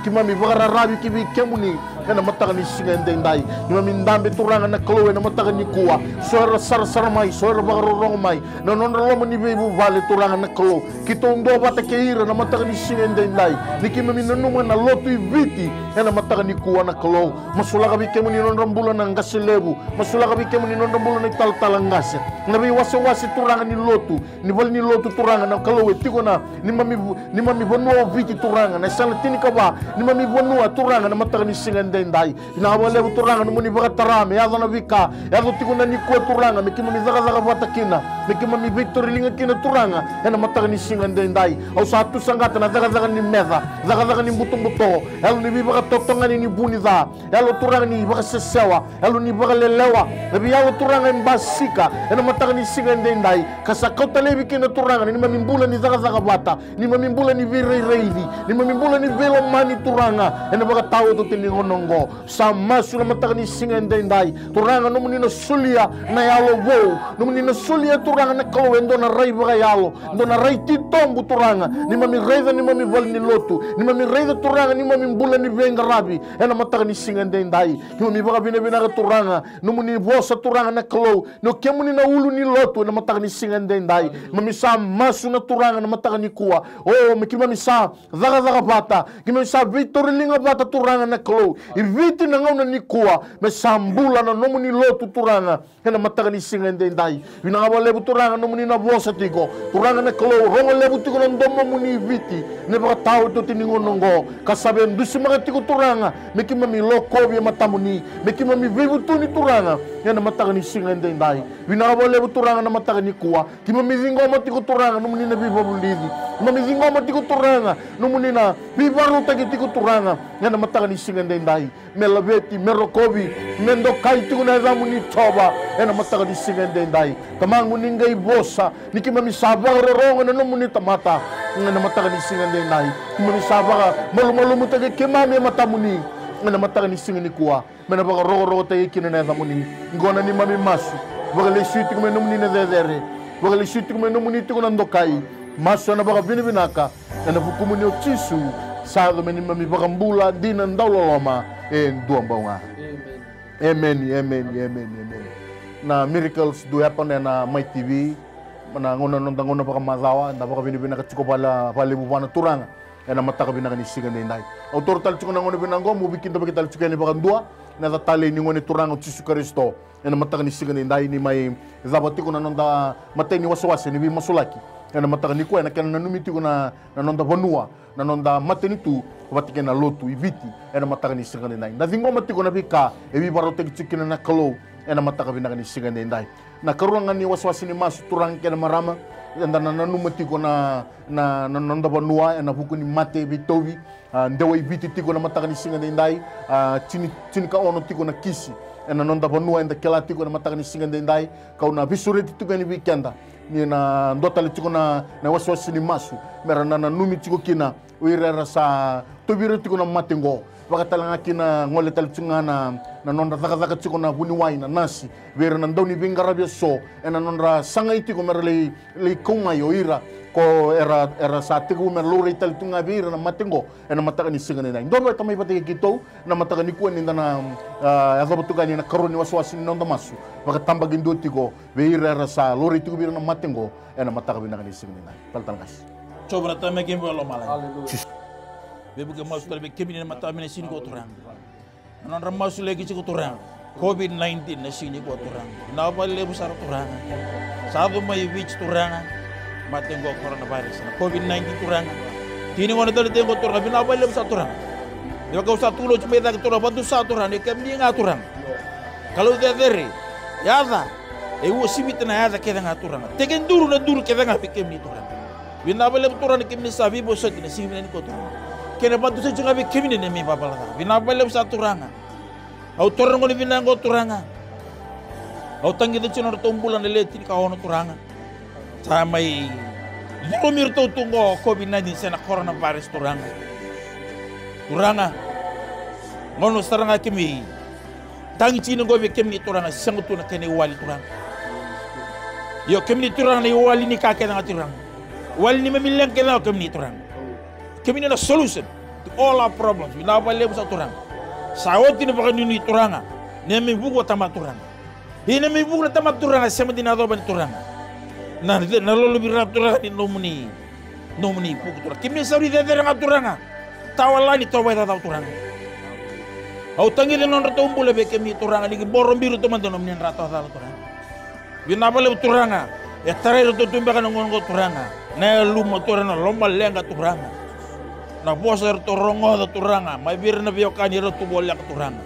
kimi mami baka rarabi kimi kemuni ena mataka ni singa ndai kimi ndambe turanga na klo ena mataka ni kuwa soera sar mai soera baka rorong mai na non lomo ni bebu vale turanga na klo kito ndo bata keira na mataka ni singa ndai ni kimi mami nanuma na lotu viti ena mataka ni kuwa na klo masulaga bi kemuni non rambula na ngase lebu masulaga bi kemuni non rambula na tal ngase nabi wase turanga ni lotu ni vol ni lotu turanga na kalo tiko na ni mami bonua viti turanga na sala tini kaba ni mami bonua turanga na mataka ni singa ndai na wale turanga no muni baka tarame ya na vika ya do tiko na ni ko turanga me kimi zaga batakina me kimi victory linga kina turanga na mataka ni singa ndai au satu sangata na zaga ni meza zaga ni buto elo ni baka totonga ni buni za elo turanga ni baka sesewa elo ni baka lelewa nabi elo turanga mbasika na mataka ni singa ndai kasakota lebi kina turanga ni mami mbula ni zaga bata ni mami mbula ni reidi ni mami mbula ni velo mani turanga na baka tawo to tini honongo sama sula mataka ni singa ndai turanga no muni no sulia na yalo wo no muni no sulia turanga na kalau endo na rai bagayalo endo na rai titombu turanga ni mami reida ni mami val ni lotu ni mami reida turanga ni mami bula ni venga rabi ena mataka ni singande ndai ni mami baga bina bina turanga no muni vosa turanga na kalau no kemuni na ulu ni lotu ena mataka ni singande ndai mami sa masu na turanga na mataka ni kuwa oh miki mami sa daga bata ki mami sa vitoringa bata turanga na kalau i viti na ngau na ni kuwa me sambula na no muni lotu turanga ena mataka ni singande ndai bina wale turanga no muni na vosa tiko turanga na kalau rongo lebu tiko na ndomo muni viti ne baka tau to tiningo nongo kasabe ndusi mga tiko turanga miki mami lokobi matamuni miki mami vivu tuni turanga ena mataka ni singande ndai bina wale turanga na mataka ni kuwa ki mami zingo matiko turanga no muni na viva bulidi mami zingo matiko turanga no muni na viva ruta ki tiko turanga ena mataka ni singande ndai melabeti merokobi mendo kai tiko na zamuni toba ena mataka ni singande ndai tamangu ningai bosa niki mami sabang rorongo na no muni tamata ena mataka ni singande ndai mami sabang malu mutake kemami matamuni ena mataka ni singani kuwa mena baka rogo tayi kinena zamuni ngona ni mami masu baka le shuti kuma no muni na zezere baka le shuti kuma no muni tiko na ndokai masu na baka binaka ena bukumuni o tisu sado meni mami baka mbula dina ndawloloma duambaunga amen na miracles do happen na my TV na ngona baka mazawa na baka binaka chiko pala bubana turanga ena mataka binaka ni sigane nai autor tal chiko ngona binango mo bikin baka tal chiko ni baka ndua na tale ni ngone turanga Jesu Kristo ena mataka ni sigane nai ni mai zabati ko na nonda mateni waswase ni bi masulaki ena mataka ni ko ena kana numiti ko na nonda bonua na nonda mateni tu watike na lotu iviti ena mataka ni sigane nai na zingo matiko na bika e bi barote chikina na kalo ena mataka binaka ni sigane nai na karungan ni waswase ni mas turang kena marama enda na numiti ko na nonda bonua ena buku ni mate bitovi ndewa iviti tiko na mataka ni sigane nai chini ka ono tiko na kisi ena nonda bonua enda kela tiko na mataka ni sigane nai kau na bisureti tiko ni weekenda ni na ndota tiko na waswase ni masu mera na numi tiko kina uirera sa tobiro tiko na matengo wakatalanga kina ngole tal tsunga na nonda zaka tiko na buni waina nasi vera na ndoni bingarabia so ena nonda sanga itiko mera le konga yo ira ko era sa tiko mera lore tal tunga vera na matengo ena mataka ni singane nai ndo tamai patike kito na mataka ni kuan na azabutuka ni na karoni waswasi ni nonda masu wakatamba gindo tiko vera era sa lore tiko vera na matengo ena mataka binaka ni singane nai taltangas coba na tame kembo lo malai bebe ke masu talbe kemini na mata mena sini ko turang non ram masu lagi ci ko turang COVID-19 na sini ko turang na ba le busar turang sabu mai wich turang matengo coronavirus na COVID-19 turang tini ngona dal tengo turang bina ba le busar turang yo ka usah tulo cuma dak turang bantu sa turang ni kemni nga turang kalau dere yaza e wo simit na yaza ke nga turang tegen duru na duru ke nga kemni turang bina ba le turang kemni sabi bo sot ni simit ni ko turang kena bantu saya juga bikin ini mi babala bina bale satu ranga au torang ngoni bina ngo turanga au tangi de chino tombulan le tin ka ono turanga samai lumir to tungo COVID-19 sena coronavirus turanga ngono saranga kimi tangi chino go be kemi turanga sangu tuna kene wali turanga yo kemi turanga ni wali ni ka kena turanga wali ni memileng kena kemi turanga kami na solution to all our problems. Bina ba lebu sa turang. Sawot ni baka ni turanga. Ne mi bugo tama turanga. Hina mi bugo tama turanga sama din ato ban turanga. Na lolo bira turanga ni nomuni bugo turanga. Kimi sauri de nga turanga. Tawala ni tawa da turanga. Au tangi de non rato umbule be kemi turanga ni borom biru to man donom ni rato da turanga. Bina ba lebu turanga. Ya tare to tumbe kan ngongo turanga. Na lumo turanga lomba lenga turanga. Na bosa torongo da turanga mai bir na bio kani ro tu bolak turanga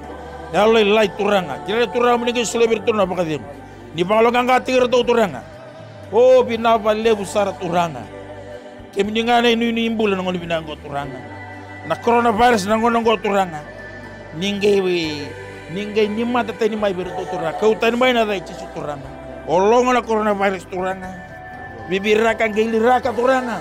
ya lai turanga kira turanga meni sule bir turanga bakadim ni bangalo nganga tir to turanga oh bina balle busara turanga kemni ngane ni imbul ngol bina ngo turanga na coronavirus na ngo turanga ninge ni mata tani mai bir to turanga kau tani mai na dai ci turanga olongo na coronavirus turanga bibira kan gelira ka turanga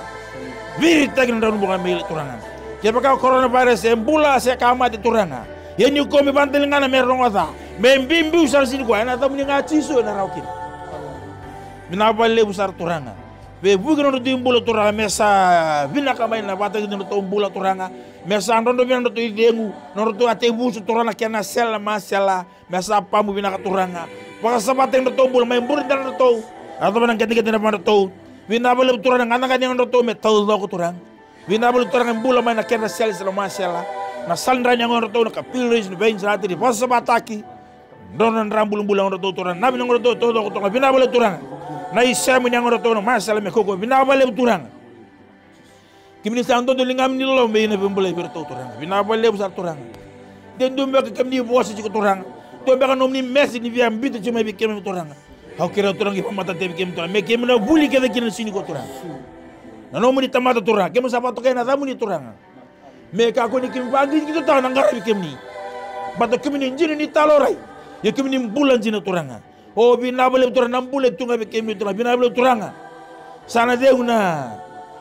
Birita gina daun bunga milik turanga. Kaya kau coronavirus embula saya kamati turanga. Yang nyuko mi bantel ngana merong ata. Membimbi usar sini gua. Ena tamu ni ngaci so ena raukin. Binabale besar turanga. Be bukan untuk dimbula turanga mesa bina kamay na bata gitu untuk umbula turanga. Mesa andondo bina untuk idengu, untuk ate busu turanga kena sela masela mesa pamu bina turanga. Baka sabate untuk umbula main burin dan untuk atau menang ketika tidak mana untuk binabale turanga anak yang untuk metau logo turang. Binabale turanga umbula main kena sela masela. Na sandra yang untuk na kapilris no bench rati di basa bataki. Donan rambul bulang untuk turang. Nabi nang untuk turang binabale turanga. Na isemu yang orang tua masalah mekoko binabale turang. Kimi santo do lingam ni lo me ina bembole berto turang. Binabale besar turang. Den do mbek kam ni bosi ci turang. Do mbek nom ni messi ni via mbito ci may bi kem turang. Haw kira turang gi pamata te bi kem turang. Me kem na buli ke kin sini ko turang. Na nom ni tamata turang. Kem sa pato kay na zamu ni turang. Me ka ko ni kim bandi ki to na ngara bi kem ni. Bato kem ni njini ni talorai. Ya kem ni bulan jina turanga. Oh binabale turang nambule tunga be kemi turang binabale turanga sana deuna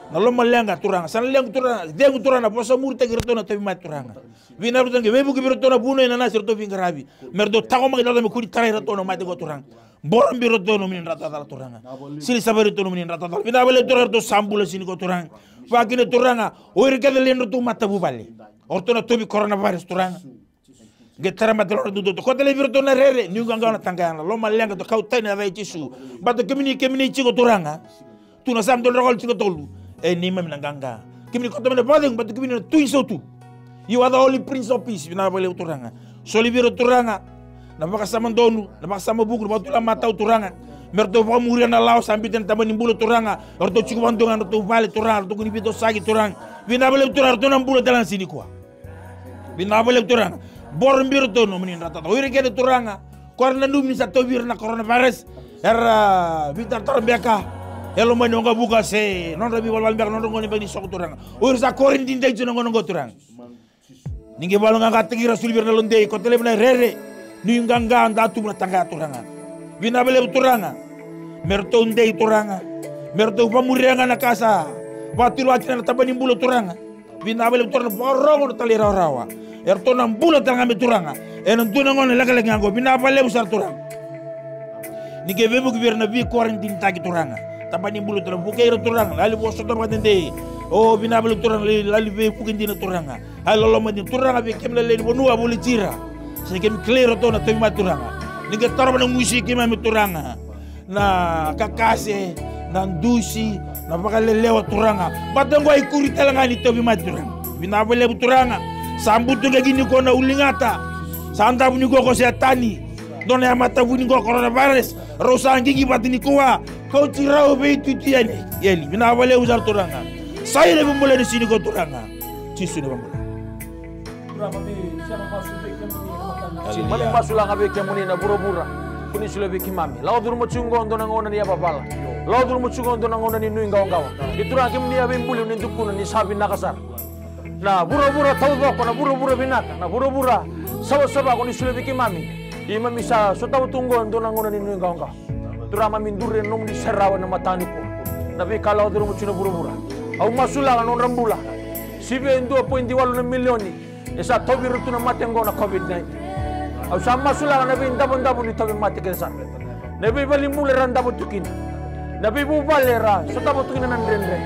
na lo malenga turanga sana leng turanga degu turanga posa murte girtona to bimat turanga binabale turanga be bugi birtona buno ina nasir to fingarabi merdo tago magi dala me kudi tarai ratona mate go turanga borom bi rotono min rata dala turanga sili sabari to min rata dala binabale turanga to sambula sini go turanga fakine turanga o irgade len to mata bu balle ortona to bi coronavirus turanga getara madalo do ko tele virto na rere ni nganga na tangana lo malenga to kautai na vai tisu bato kemini chigo turanga tuna sam do rogol chigo tolu e ni mem nganga kemini ko tele badeng bato kemini tu isotu you are the only prince of peace na bale turanga soliviro turanga na baka sama donu na baka sama buku bato la mata turanga merdo fa muri na laos ambiten tamani bulo turanga orto chigo bandonga to vale turanga to kuni bito sagi turanga bina bale turanga to nambulo dalan sini kwa bina bale turanga bor mbir to no minin rata o irege turanga korna ndum ni sa to vir na coronavirus era vitar torbeka elo mo nga buka se non rabi wal mbek non ngoni bani sok turanga o ir sa korin din dej no ngo turanga ninge balo nga gatigi rasul vir na londe ko telefona rere ni nganga anda tu na tanga turanga bina bele turanga merto ndey turanga merto pamurenga na kasa batiru akina tabani bulo turanga bina bele turanga borongo talira rawa erto nam bula tanga me turanga enan tuna ngone laga ngo bina bale usar turang ni ke bebu gubernur bi quarantine tagi turanga tabani bulu turang buke turang lali bo soto badende o bina bale turang lali be fukindina turanga halo lo mani turanga be kemle le bonua boli tira se kem clear to na to ma turanga ni ke tarba na musi kema me turanga na kakase na ndusi na bakale lewa turanga batango ay kuri talanga ni to bi ma turanga bina bale turanga sambutu ke gini kona ulingata santa bunyi ko seatani dona ya mata bunyi ko coronavirus rosa ngigi batini kuwa kau tirau be itu tiani yeli bina bale usar turanga saya lebih mulai di sini ko turanga cisu ne bambola mani masula ngabe kemuni na bura-bura kuni sule be kimami lauduru mo chungo ndona ngona ni ababala lauduru mo chungo ndona ngona ni nuinga ngawa itura kemuni ya bimbuli ni tukuna ni sabi nakasar na bura-bura tahu ko na bura-bura binata na bura-bura sawa-sawa ko ni sule biki mami imam isa so tahu tunggu ndo nangona ni nganga turama mindure nom di serawa na matani ko na be kalau duru mo chuna bura-bura au masula non rambula sibe ndo 2.8 milioni esa tobi rutu na matengo na covid-19 au sama masula na be ndabo ni tobi mate kesa na be bali mule randa botukin na be bu balera so tahu tukin nan rendre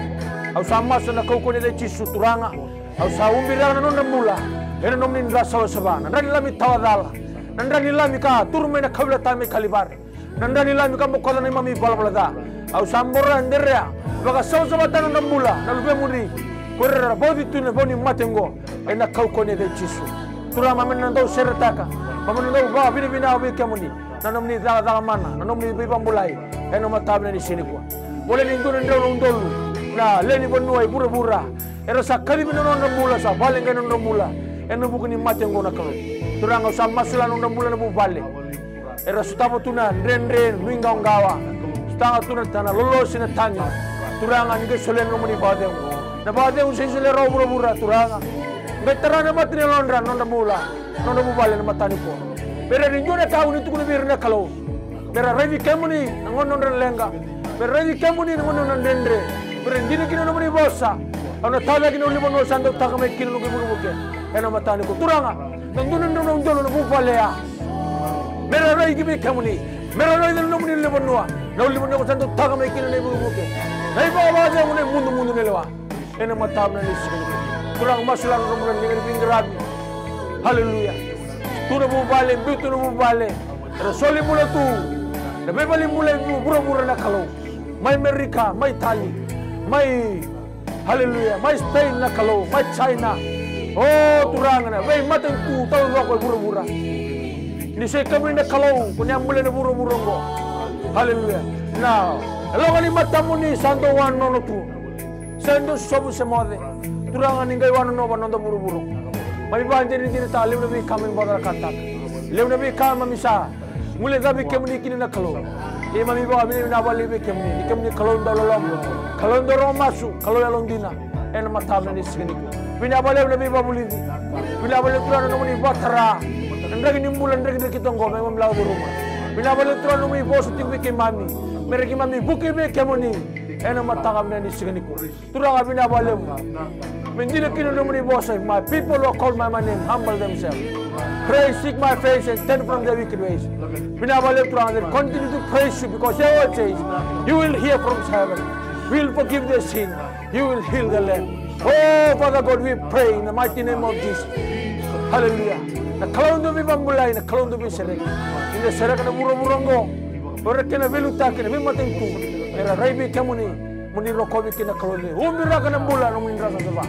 au sama sana kau ko de chisu turanga au sa umbira na non mula ena nom nin rasa sabana nan lami tawadala nan lami ka turme na khabla tame khalibar nan lami ka mokala ni mami balbalada au sambora nderea baga saw sabata nan mula na lube muri korera bodi tune boni matengo ena kau ko ne de chisu tura mamen nan do sertaka mamen do ba bini bina obi kamuni nan ni dala mana nan ni biba mulai ena matabna ni sini kwa boleh nindun ndolo na leni bonuai bura-bura era sakali binono mula sa bale ngano mula eno bukuni matengo na kalo turanga sa masula no mula na bubale era sutamo tuna ndren nuinga ngawa stanga tuna tana lolo sina tanya turanga nge solen no muni bade na bade un sesele ro bura turanga veterana matri londra no mula no bubale na matani ko bere rinjone tawu ni tukuni birna kalo bere revi kemuni ngono lenga bere revi kemuni ngono ndendre bere ndini kino no muni bossa ana tada kino libo no sando takame kino no buke ena matani ko turanga nandun no bubale ya mera rai gibi kamuni mera rai no muni libo no Na uli mo ko santo taga may kina na ibubuke. Na ibawa mo na mundo nelewa. Ena matab na nisikin ko. Kurang masulang rumulan dengan pinggirabi. Haleluya. Tu na bubale, bitu na bubale. Rasoli mula tu. Na bebali mula bura-bura na kalau. May Amerika, may Itali, may haleluya, may Spain na kalau, may China. Oh, turangan na. May matang tu tahu ako bura-bura. Ni saya kami na kalau, kunya mula na bura-bura ko. Haleluya. Now, alam ka ni matamu ni santo wan nono tu. Sendo sobu semode. Turangan ningai wan nono wan nono buru-buru. Mami banjir ni tini talim nabi kami badar kantak. Lew nabi kami mamisa. Mulai nabi kemuni kini na kalau. Ye mami bawa bini na bali be kemuni. Kemuni kalau ndo lolom. Kalau ndo romasu. Kalau yalong dina. En matam na ni sigini. Bina bali nabi babuli. Bina bali turan nono ni batara. Ndragi ni mulan ndragi kita ngome mamlaw di rumah. Bina bali turan nono ni bosu tinggi ke mami. Mereka mami buki be kemuni. Ena matangam na ni sigani ko. Turang abi na balem. Mendila kino numuni bosa. My people who call my name humble themselves. Pray, seek my face and turn from their wicked ways. Binabalem turang and continue to praise you because your word says you will hear from heaven. We will forgive their sin. You will heal the land. Oh Father God, we pray in the mighty name of Jesus. Hallelujah. Na kalaundo bi bambulay, na kalaundo bi serek. Ina serek na muro-murongo. Ora kena veluta kena bi matentu. Era raibi kamuni muni rokobi kena kalone. Umbira kana bulan muni rasa seba.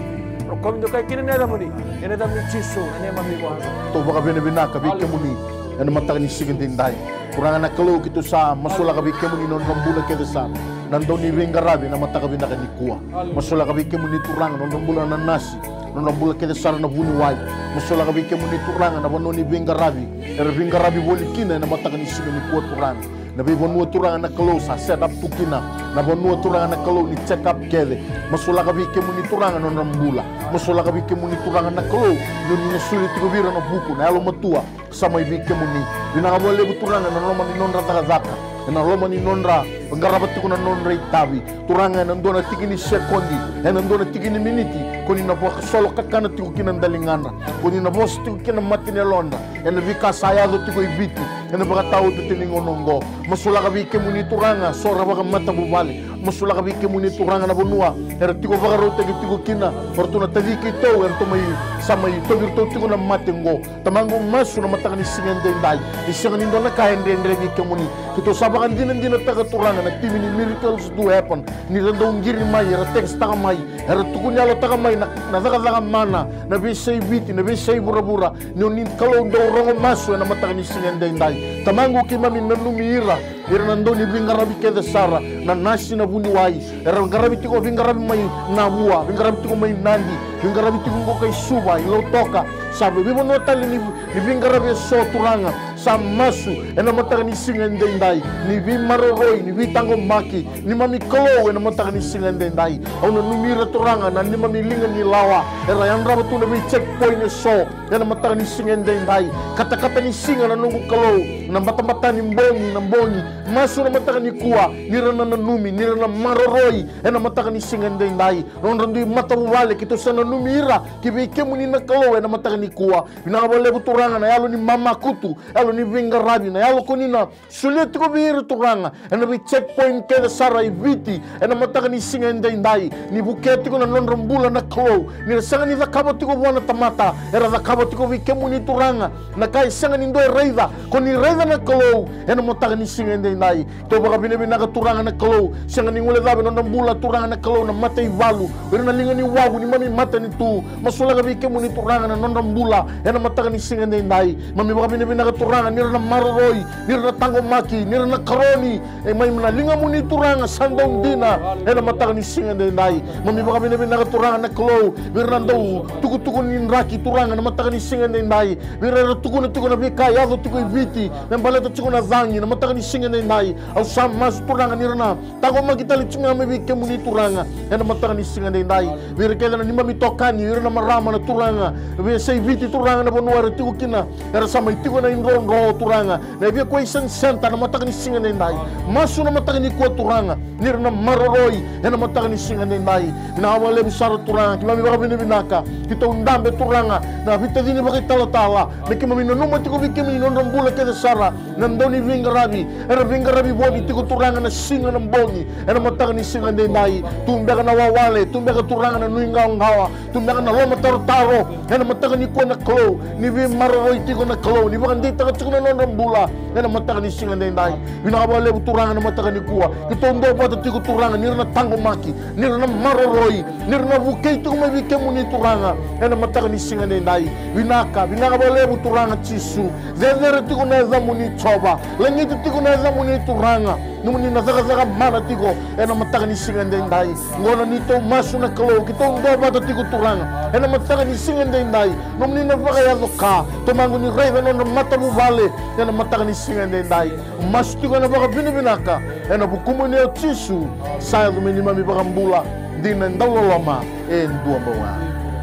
Rokobi do kai kina neda muni. Ene da mi chisu ene mami ko. To baka binabina kabi kamuni. Ene matang ni sigin dindai. Kurang na kalau gitu sa masula kabi kamuni non rambula keda sa. Nandon ni Vingarabi na mata kabi na kanikua. Masula kabi kamuni turang non rambula na nasi. Non rambula keda sa na bunuwai. Masula kabi kamuni turang na bono ni Vingarabi. Era Vingarabi boli kina na mata kani sigin ni kuat turang. Nabi bonua turangan na kalau sa set up tukina na bonua turangan na kalau ni check up kele masula kabi kemu ni turangan non rambula masula kabi kemu ni turangan na kalau ni sulit ko biro no buku na alo matua sama ibi kemu ni dinanga boleh turangan na loma ni non rata zaka na loma ni non ra pengarabati ko na non ra itabi turangan nan dona tigini sekondi nan dona tigini miniti koni na bo solo kakana tigo kinandalingan koni na bo tigo kinamati ni londa ena vika saya do tigo ibiti ena baka tao to tiningonongo masula kabi kemuni turanga sora baka mata bubali masula kabi kemuni turanga na bonua era tigo baka rote tigo kina fortuna tadi kito er to mai samai to virto tigo na matengo tamango masu na mata ni singende dai isingani ndo na kaende ndre kemuni kito sabakan dinan taga turanga na timini miracles do happen ni rando ngiri mai era text taga mai era tukunya lo taga mai na daga mana na bisay biti na bisay bura-bura ni kalau ndo rongo masu na mata ni singende dai tamango kimami nanumira ira nando ni Vingarabi keda sara na nasi na bunuwai era Vingarabi tiko Vingarabi mai na bua Vingarabi tiko mai nandi Vingarabi tiko ko kay suba ilo toka sabe bibo no tali ni Vingarabi so turanga samasu ena mata ni singende ndai ni vimaroroi ni vitango maki ni mami kolo ena mata ni singende ndai ona numira turanga na ni mami linga ni lawa era yang rabu tu na checkpoint so ena mata ni singende ndai kata-kata ni singa na nungu kolo na mata-mata ni mbongi masu na mata ni kuwa nirana na numi nirana maroroi ena mata ni singende ndai ronrondi mata wale kito sana numira kibike muni na kolo ena mata ni kuwa binabole buturanga na yalo ni mama kutu yalo ni Vingarabi na yalo konina sulit ko bihir turanga ena bi checkpoint keda sara ibiti ena mata ni singende ndai ni buketi ko na non rambula na kolo ni sanga ni zakaboti ko buana tamata era zakaboti ko bike muni turanga na kai sanga ni ndo reida koni reida na kolo ena mata ni singende ndai to baka binabina ka turanga na kolo sanga ni ngule dabe non rambula turanga na kolo na mata ivalu ira na linga ni wagu ni mami mata ni tu masula ka bike muni turanga na non rambula ena mata ni singende ndai mami baka binabina ka turanga nira na maroroi nira na tango maki nira na karoni may na linga muni turanga sandong dina ena mata ni singende ndai mami baka binabina ka turanga na kolo ira na do tuku ni raki turanga na mata ni singende ndai ira tuku na bika yado tuku ibiti na baleta tuku na zangi na mata ni singende ndai au samas turanga nirna tago magita licunga mebike muni turanga ena mata ni singende ndai ira kela na nima mitokani ira na marama na turanga ira sei viti turanga na bonua tiku kina era sama tiku na indron ro turanga na via ko isan senta na mataka ni singa nai masu na mataka ni ko turanga nir na maroroi na mataka ni singa nai na wale besar turanga kima mi baka binaka kita undambe turanga na vita dini baka tala na kima mi no mati ko vike mi no rambula ke sara na ndoni vingarabi era vingarabi bodi tiko turanga na singa na boni na mataka ni singa nai tumbeka na wawale tumbeka turanga na nuinga ngawa tumbeka na loma taro na mataka ni ko na klo ni vi maroroi tiko na klo ni baka ndita ka tukuna no rambula na mataka ni singa nai binabale turanga na mataka ni kuwa kita ndo bata tiko turanga ni na tango maki ni na maroroi ni na vuke tiko mai vike muni turanga na mataka ni singa nai binaka bale turanga chisu zezere tiko na zamuni choba lengi tiko na zamuni turanga numuni na zaga mana tiko na mataka ni singa nai ngona ni to masu na klo kita ndo bata tiko turanga na mataka ni singa nai numuni na vaga ya ka to mangu ni rei no mata bu vale na mataka ni singa nai masu tiko na vaga binaka na bukumu ni chisu sa mini mami bagambula dina ndalolama ndua bawa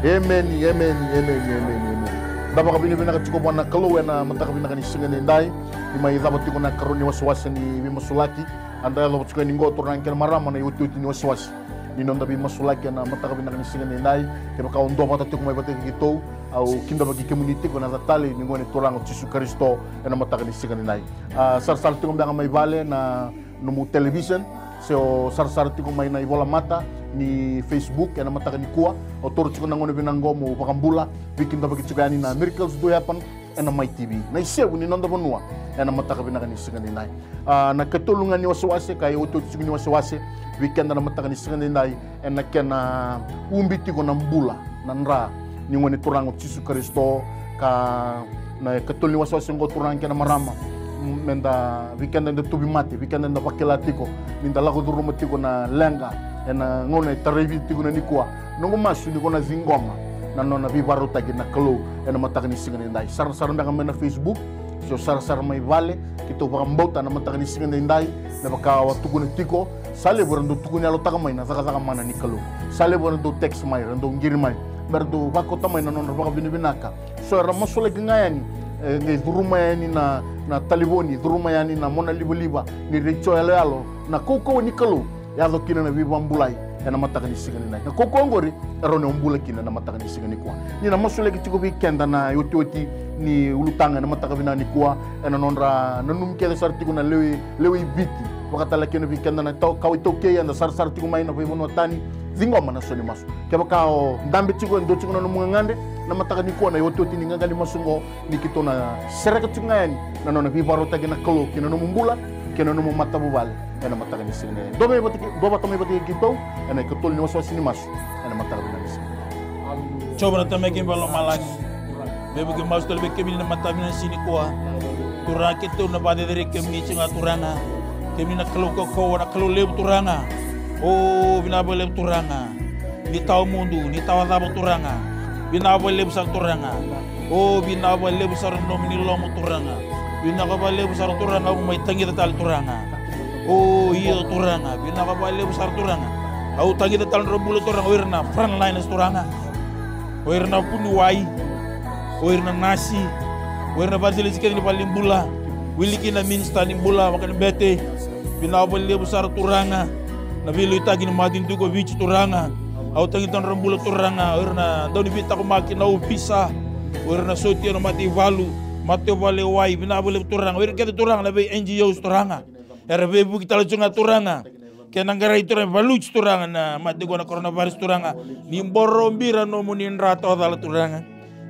amen amen amen amen daba kabini bina katiko bwana kalo na mataka bina kani singa ndai ni mai daba tiko na karoni waswasi ni bimasulaki anda lo tiko ni ngoto rankel marama na yutu ni waswasi ni nonda bimasulaki na mataka bina kani singa ndai ke baka ondo mata tiko mai bateki gitu au kinda bagi community ko na tatali ni ngone torango Yesu Kristo na mataka ni singa ndai sar tiko banga mai vale na no television so sar tiko mai na ibola mata ni Facebook na mataka ni kuwa o toro tiko nangone binango mo pakambula bikin da bagi chigani na miracles do happen na my TV na isebu ni nonda bonua na mataka binaka ni singa nai na katulungan ni waswase kay uto tiko ni waswase weekend na mataka ni singa nai na kena umbi tiko na mbula na nra ni ngone torango Yesu Kristo ka na katul ni waswase ngo torang kena marama menda weekend na tubi mate weekend na pakelatiko minda lago do romatiko na lenga na ngone tarevi tiko na nikwa nongo masu ni kona zingoma na nona bibaro tagi na klo na mataka ni singa ndai sar ndanga na Facebook so sar mai vale kito bagambota na mataka ni singa ndai na baka watuko na tiko sale borando tuko ni alo taka mai na saka mana ni klo sale borando text mai rando ngiri mai berdo bako tamai na nona baka binaka so ra masole ngayani ni duruma yani na taliboni duruma yani na mona liba ni recho yalo na koko ni kalo yalo kina na bibambulai na mataka ni singa nai na koko ngori erone umbula kina na mataka ni singa ni kwa ni na masole kitiko weekend na yoti ni ulutanga na mataka bina ni kwa na nonra nanum kele sartiko na lewi biti wakatala kina weekend na kawi toke ya na sar tiko mai na bono tani zingoma na soni masu keba kao ndambe tiko ndo tiko na mungangande na mataka ni kwa na yoti ni ngangali masungo ni kitona sereka tiko ngani na nona bibarota kina kalo kina no mumbula kina no mata bubale na mataka ni singa dobe bati kito na katul ni waswasi ni masu na mataka ni singa coba na tameke balo malagi bebe ke mas tolbe kemini na mata bina sini kwa turake to na bade dere kemini chinga turanga kemini na kalo na kalo lebu turanga oh bina boleh turanga ni tahu mundu ni tahu apa turanga bina boleh besar turanga oh bina boleh besar nomini lomo turanga bina boleh besar turanga umai tangi tatal turanga oh iya turanga bina boleh besar turanga au tangi tatal rombulu turanga wirna front line turanga wirna punu wai wirna nasi wirna bazili sikeni paling bula wiliki na minsta ni bula makan bete bina boleh besar turanga na vile itagi ni madin dugo vici turanga au tangi tan rambula turanga orna doni vita ko makina u pisa orna soti no mati valu mate vale wai bina bole turanga wer kete turanga na be NGOs turanga erbe bu kita lunga turanga kenangara itu valu turanga na mate gona coronavirus turanga ni mborombira no munin rato dal turanga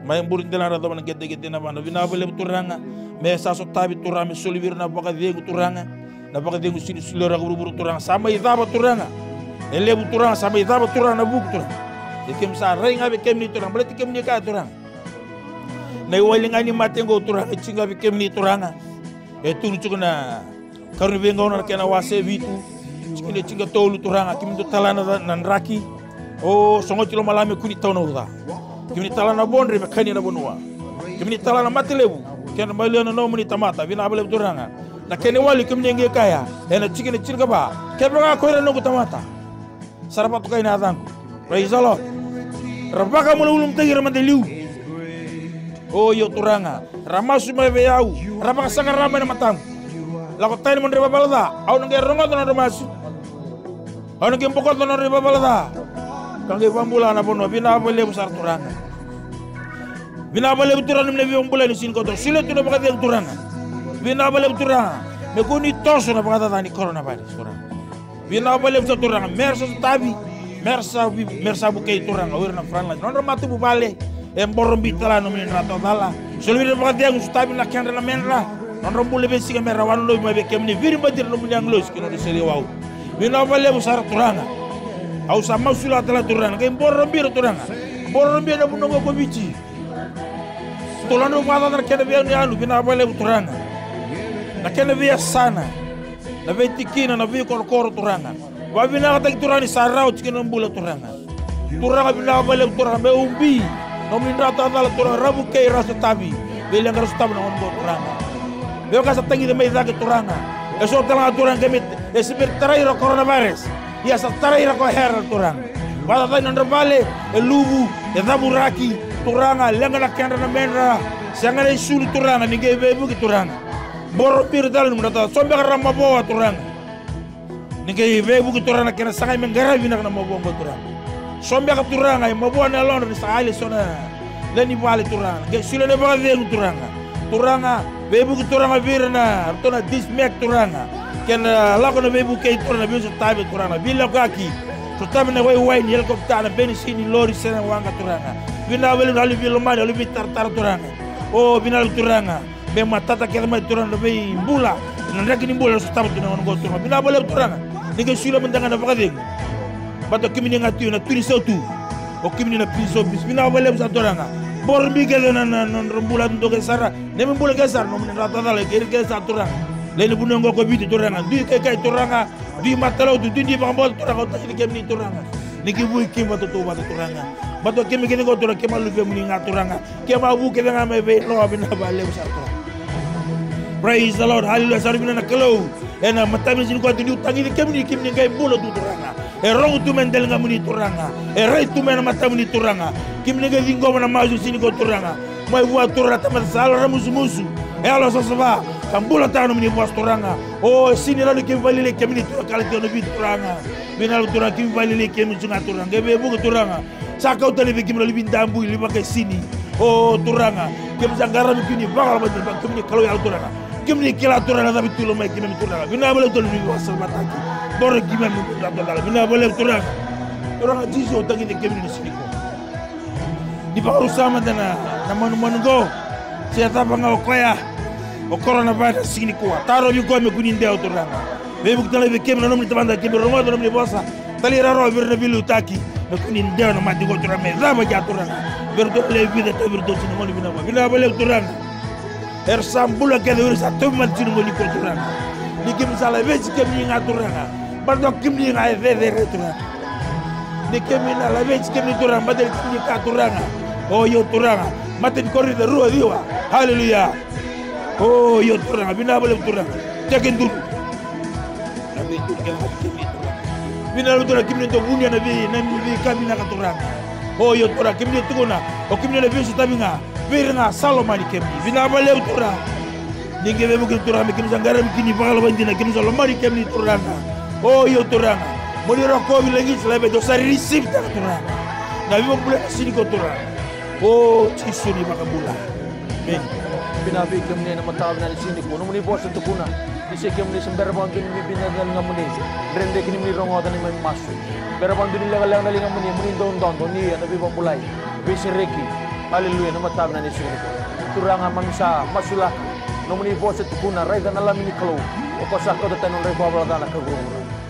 mai mburin dela rato na gede na bana bina bole turanga me sa so tabi turanga solivir na baka degu turanga na baka dengu sini sulora buru turang sama idaba turanga elebu turang sama idaba turang na buk turang ikem sa ring abi kem ni turang berarti kem ni ka turang na waling ani matengo turang chinga abi kem ni turanga tulu chukuna karnu bengo na kena wase vitu chikine chinga tolu turanga kim do talana nan raki o songo chilo malame kuni tono uda kim ni talana bondre be kani na bonua kim ni talana matelebu ken malena no muni tamata bina abale turanga na kene wali kumnyenge kaya ena chikine chirga ba kebra ko reno kutamata sarapatu kaina adanku praise the Lord rabaka mululum tagir mandeliu Oh yo turanga, ramasu mebe au, rama kasanga rama na matang. Lako tayo mo riba balada, au nang rongo na ramasu. Au nang pokot na riba balada. Kang ibambula na bono binabale besar turanga. Binabale turanga ne biambula ni sin ko to sile tu na bakati ang turanga. Binabale turanga, me kuni toso na bakata ni coronavirus turanga. Binabale turanga, mersa tabi, mersa bukai turanga, wirna franla. Non matu bubale. Emborom bitala no min rato dala solwi ba dia ngustabi na kendre na menra non rombu lebe siga mera wan lo mabe kemni viri badir no munyang los kino de seli waw bina vale busar turanga au sama sula tala turanga ke emborom bir turanga borom bi na bunongo ko bici tolano wala na kene be ni anu bina vale turanga na kene be sana na be tikina na be kor turanga wa bina ka turani sarau tikino mbula turanga bina vale turanga be umbi nomin rata dala turang rabu kei rasa tabi bilang rasa tabi na ngombo turanga beo kasa tangi de mai dake turanga eso tala turang kemit esibir tarai ro coronavirus ya sa tarai ro ko her turang wala tay non vale lubu daburaki turanga lenga na kenda na menra sanga na sulu turanga ni ge bebu ki turanga boro pir dal no data sombe ramma boa turanga ni ge bebu ki turanga kena sanga mengara bina na mobo turanga sombe ka turanga mabuan na lon sa ali sona leni wale turanga ge sile ne ba de turanga bebu ki turanga virna tona dismek turanga ken lako na bebu ke turanga biso tabe turanga villa kaki to tabe ne way ni helicopter na benisini lori sena wanga turanga bina wele ali villa mali ali tartar turanga o bina turanga be matata ke ma turanga be mbula na rekini mbula so tabe na ngo turanga bina wele turanga ni ge sile mendanga na bakade bato kimini ngatu na turi sautu o kimini na piso bismina wale sa toranga bor mi gele na rombula ndo ke sara ne mbula ke sara no min rata dale ke sa toranga le ne bunongo ko biti toranga di ke toranga di matalo du di bambol toranga ta ke mi toranga ni ki bu ki bato to bato toranga bato kimi ke ngo toranga ke malu fe muni ngaturanga ke ma bu ke nga me be no abina bale sa toranga. Praise the Lord, hallelujah. Saribina na kalo ena matami sin ko tinu tangi ke mi ngai bulo tu toranga erong tu mendel ngamuni turanga erai tu mena matamuni turanga kimne ga dingo na maju sini ko turanga mai wa turra tamat sala musu elo sosaba kambula tano mini buas turanga o sini lalu kim valile kemini tu kali tono bit turanga binal turanga kim valile kemi sunga turanga be bu turanga sakau tali be kim lalu bindambu liba ke sini o turanga kim jangara bikini bakal ba kimni kalau ya turanga kimni kila turanga tapi tulo mai kimni turanga binabale tolo ni wasal mataki boro gimem dal bina boleh turanga jiso tangi de kemni sini ko di baru sama dana namanu go siata banga okoya o coronavirus sini ko taro bi go me kunin de turanga be bu tele be kemna nomni tabanda kemni romo do nomni bosa tali raro bir na bilu taki me kunin de no mati go turanga me zaba ja turanga ber do le bi de to bir do sini moni bina boleh turanga sambula ke de sa to mal sini moni ko turanga ni kim sala be ci kemni ngaturanga bardo kimni ngai veve retura de kemina la vez kemni turanga badel kimni ka turanga oh yo turanga maten korri de rua diwa haleluya oh yo turanga bina bale turanga tegen dur na be turanga bina turanga kimni to bunya na bi kamina ka turanga oh yo turanga kimni tuguna o kimni na bisu tabinga birna salomani kemni bina bale turanga ninge be bukin turanga kimni sangara bikini bakal bandina kimni salomani kemni turanga oh yo turanga moni roko bilangi selebe dosa receive ta turanga na bibo bule sini ko turanga oh tisuni makabula men binabi kemni na matawag na sini ko moni boss to kuna dise kemni sember bang kemni binagal ngamuni rende kini mi rongo tani may masu berabang dini legal na linga muni don ni na bibo bulay bisireki haleluya na matawag na sini ko turanga mangsa masula no moni boss to kuna raida na lamini klo o kosa ko tanon re babala dana ka guru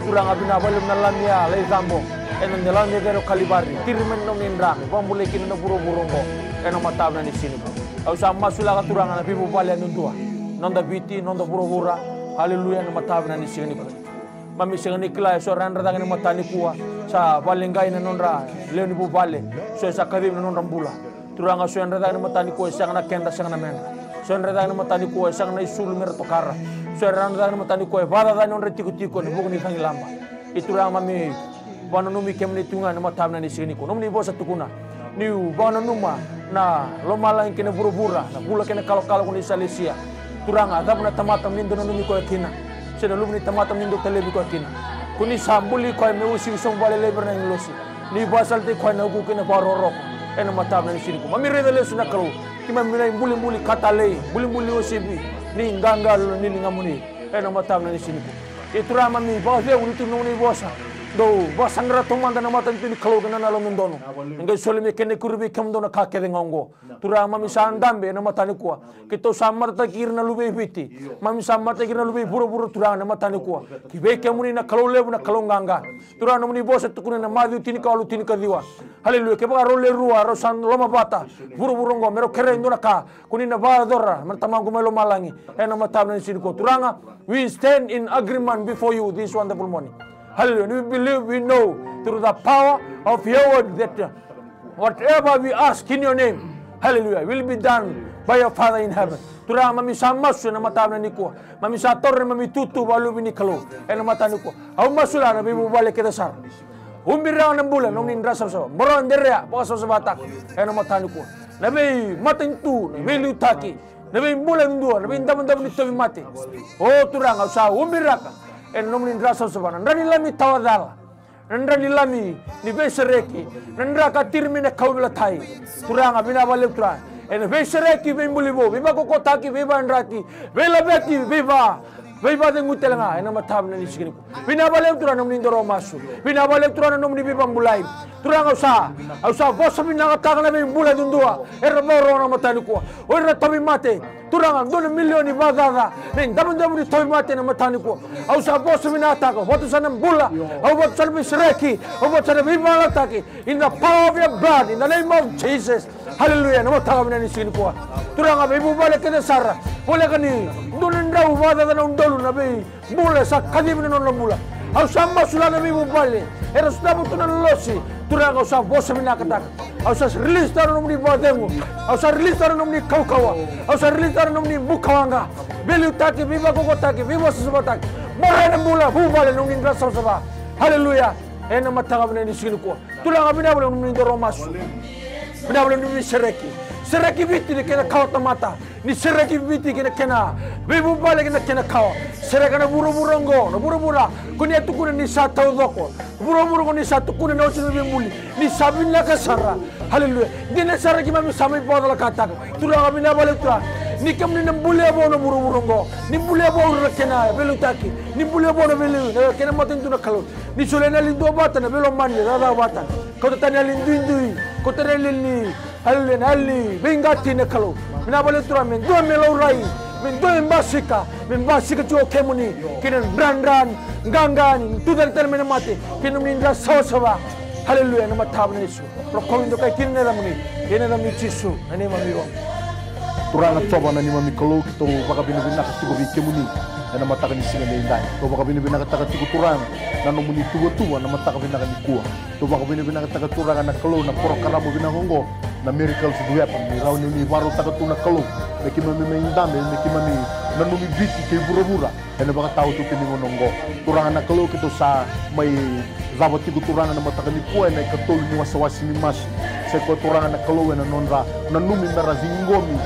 kurang abina balum nalamia le zambo eno nelamia gero kalibari tirmen no nindrame bambule kini no buru-burungo eno matabna ni sini ko au sama sula ka turanga na bibu pale nundua nonda biti nonda buru-bura haleluya no matabna ni sini ko mami singani kila so randra tangani matani kuwa sa balengai na nondra leoni bu pale so sa kadim na nondra bula turanga so randra tangani matani kuwa sang na kenda sang na mena so randra tangani matani kuwa sang na isul mer tokara Serang dan matani kue pada dan orang tiku-tiku ni bukan ikan lamba. Itu orang mami wananumi kemni tungan nama tamna ni sini ko. Nomni bosa tukuna. ni bana numa na lomala kena buru-bura na bula kena kalau-kalau kuni Salisia turanga adab na tamata mindo numi ko kina seda lumni tamata mindo telebi ko kina kuni sambuli ko me usi usong bale leber na inglosi ni basal te ko na ku kena barorok ena mata na sini ko mamire dele suna kalu kima mina mbuli katale mbuli osibi ni nganga ni lingamuni ena mata na sini ko iturama mi ba ve uni tu nuni bosa do basangra tomanda na matan tini kalau kena nalo mendono ngai solimi kene kurbi kamdono ka kede ngongo tura mami sandambe na matani kwa kito samarta kirna lube biti mami samarta kirna lube buru tura na matani kwa kibe kemuni na kalau lebu na kalau nganga tura na muni bosa tukune na madu tini kalu tini kadiwa haleluya ke ba role ruwa rosan loma bata buru ngo mero kere ndona ka kuni na ba dora martamangu melo malangi ena matamna sini ko turanga we stand in agreement before you this wonderful morning. Hallelujah. We believe, we know through the power of your word that whatever we ask in your name, hallelujah, will be done by your Father in heaven. Tura mami samasu na mata na niko, mami sa torre mami tutu balu bini kalo, ena mata niko. Au masula na bibu bale kita sar. Umbira na bulan nung nindra sa moron derea baka sa batak, ena mata niko. Nabi mating tu, nabi lutaki, nabi bulan dua, nabi ndam nito mati. Oh turang au sa umbira ka. En nomnin rasa sabana ndrani lami tawadala ndrani lami ni besereki ndra katirmi na kaubla thai turanga bina bale tura en besereki bimbulibo biba kokotaki biba ndrati bela beti biba de ngutelanga en matam na nisigini bina bale tura nomnin doro masu bina bale tura nomni biba mulai turanga usa bosa bina katanga na bimbula dundua era moro na matani ko ora tabi mate turanga 2 milioni badada ning daman ni toy mate na matani ko au sa boss minata ko hotu sanam bulla au bot salbi sreki au bot salbi malataki in the power of your blood in the name of Jesus hallelujah no mataga ni sin ko turanga be bubale ke sara boleh kani dunin rau badada na undolu na be bulla sa kadim no bulla au sa masula na be bubale era sudah butuh losi turanga sa boss minata au sa release tar no ni badengu au sa release tar no ni kaukawa au sa release tar no ni bukawanga belu taki viva kokotaki viva susubataki morena mula bubale no ni rasa saba haleluya ena mataga bene ni sini ko tulanga bina bole no ni romas bina bole ni sereki biti ni kena kawta mata ni sereki biti kena bibu bale kena kawa sereka na buru-burongo na buru-bura kunia tukune ni satu doko buru-buru ni satu kune na usinu bimbuli ni sabina kasara haleluya dina sereki mami samai podala kata tulanga bina bale tua ni kam ni nambule bono buru-burongo ni bule bono kena belu taki ni bule bono belu kena matin tu na kalau ni solena lindo bata na belo mani dada bata kau tanya lindu kau tanya lini haleluya bingati na kalau bina bale tua men dua melo rai membasika chuo kemuni kina ran gangan tu dari tel mati kina mindra sawa haleluya nama tabna Yesu prokomindo kai kina namni Yesu nani mamiwa turanga coba nani mami kalau kita baka bina katigo bi kemuni na mata kan singa ndai to baka bina kata katigo turang na nomuni tuwa na mata bina kan kuwa to baka bina kata turanga na kalau na porokaramu bina hongo na miracles do happen ni raw ni baro takatuna kalau neki mami indame neki mami nanumi biti ke bura-bura ena baka tahu tu kini ngonongo turanga na kalau kita sa may zabati ko turanga na mata kan kuwa na katol ni wasawasi ni mas se ko turanga na kalau na nonra nanumi na razingomi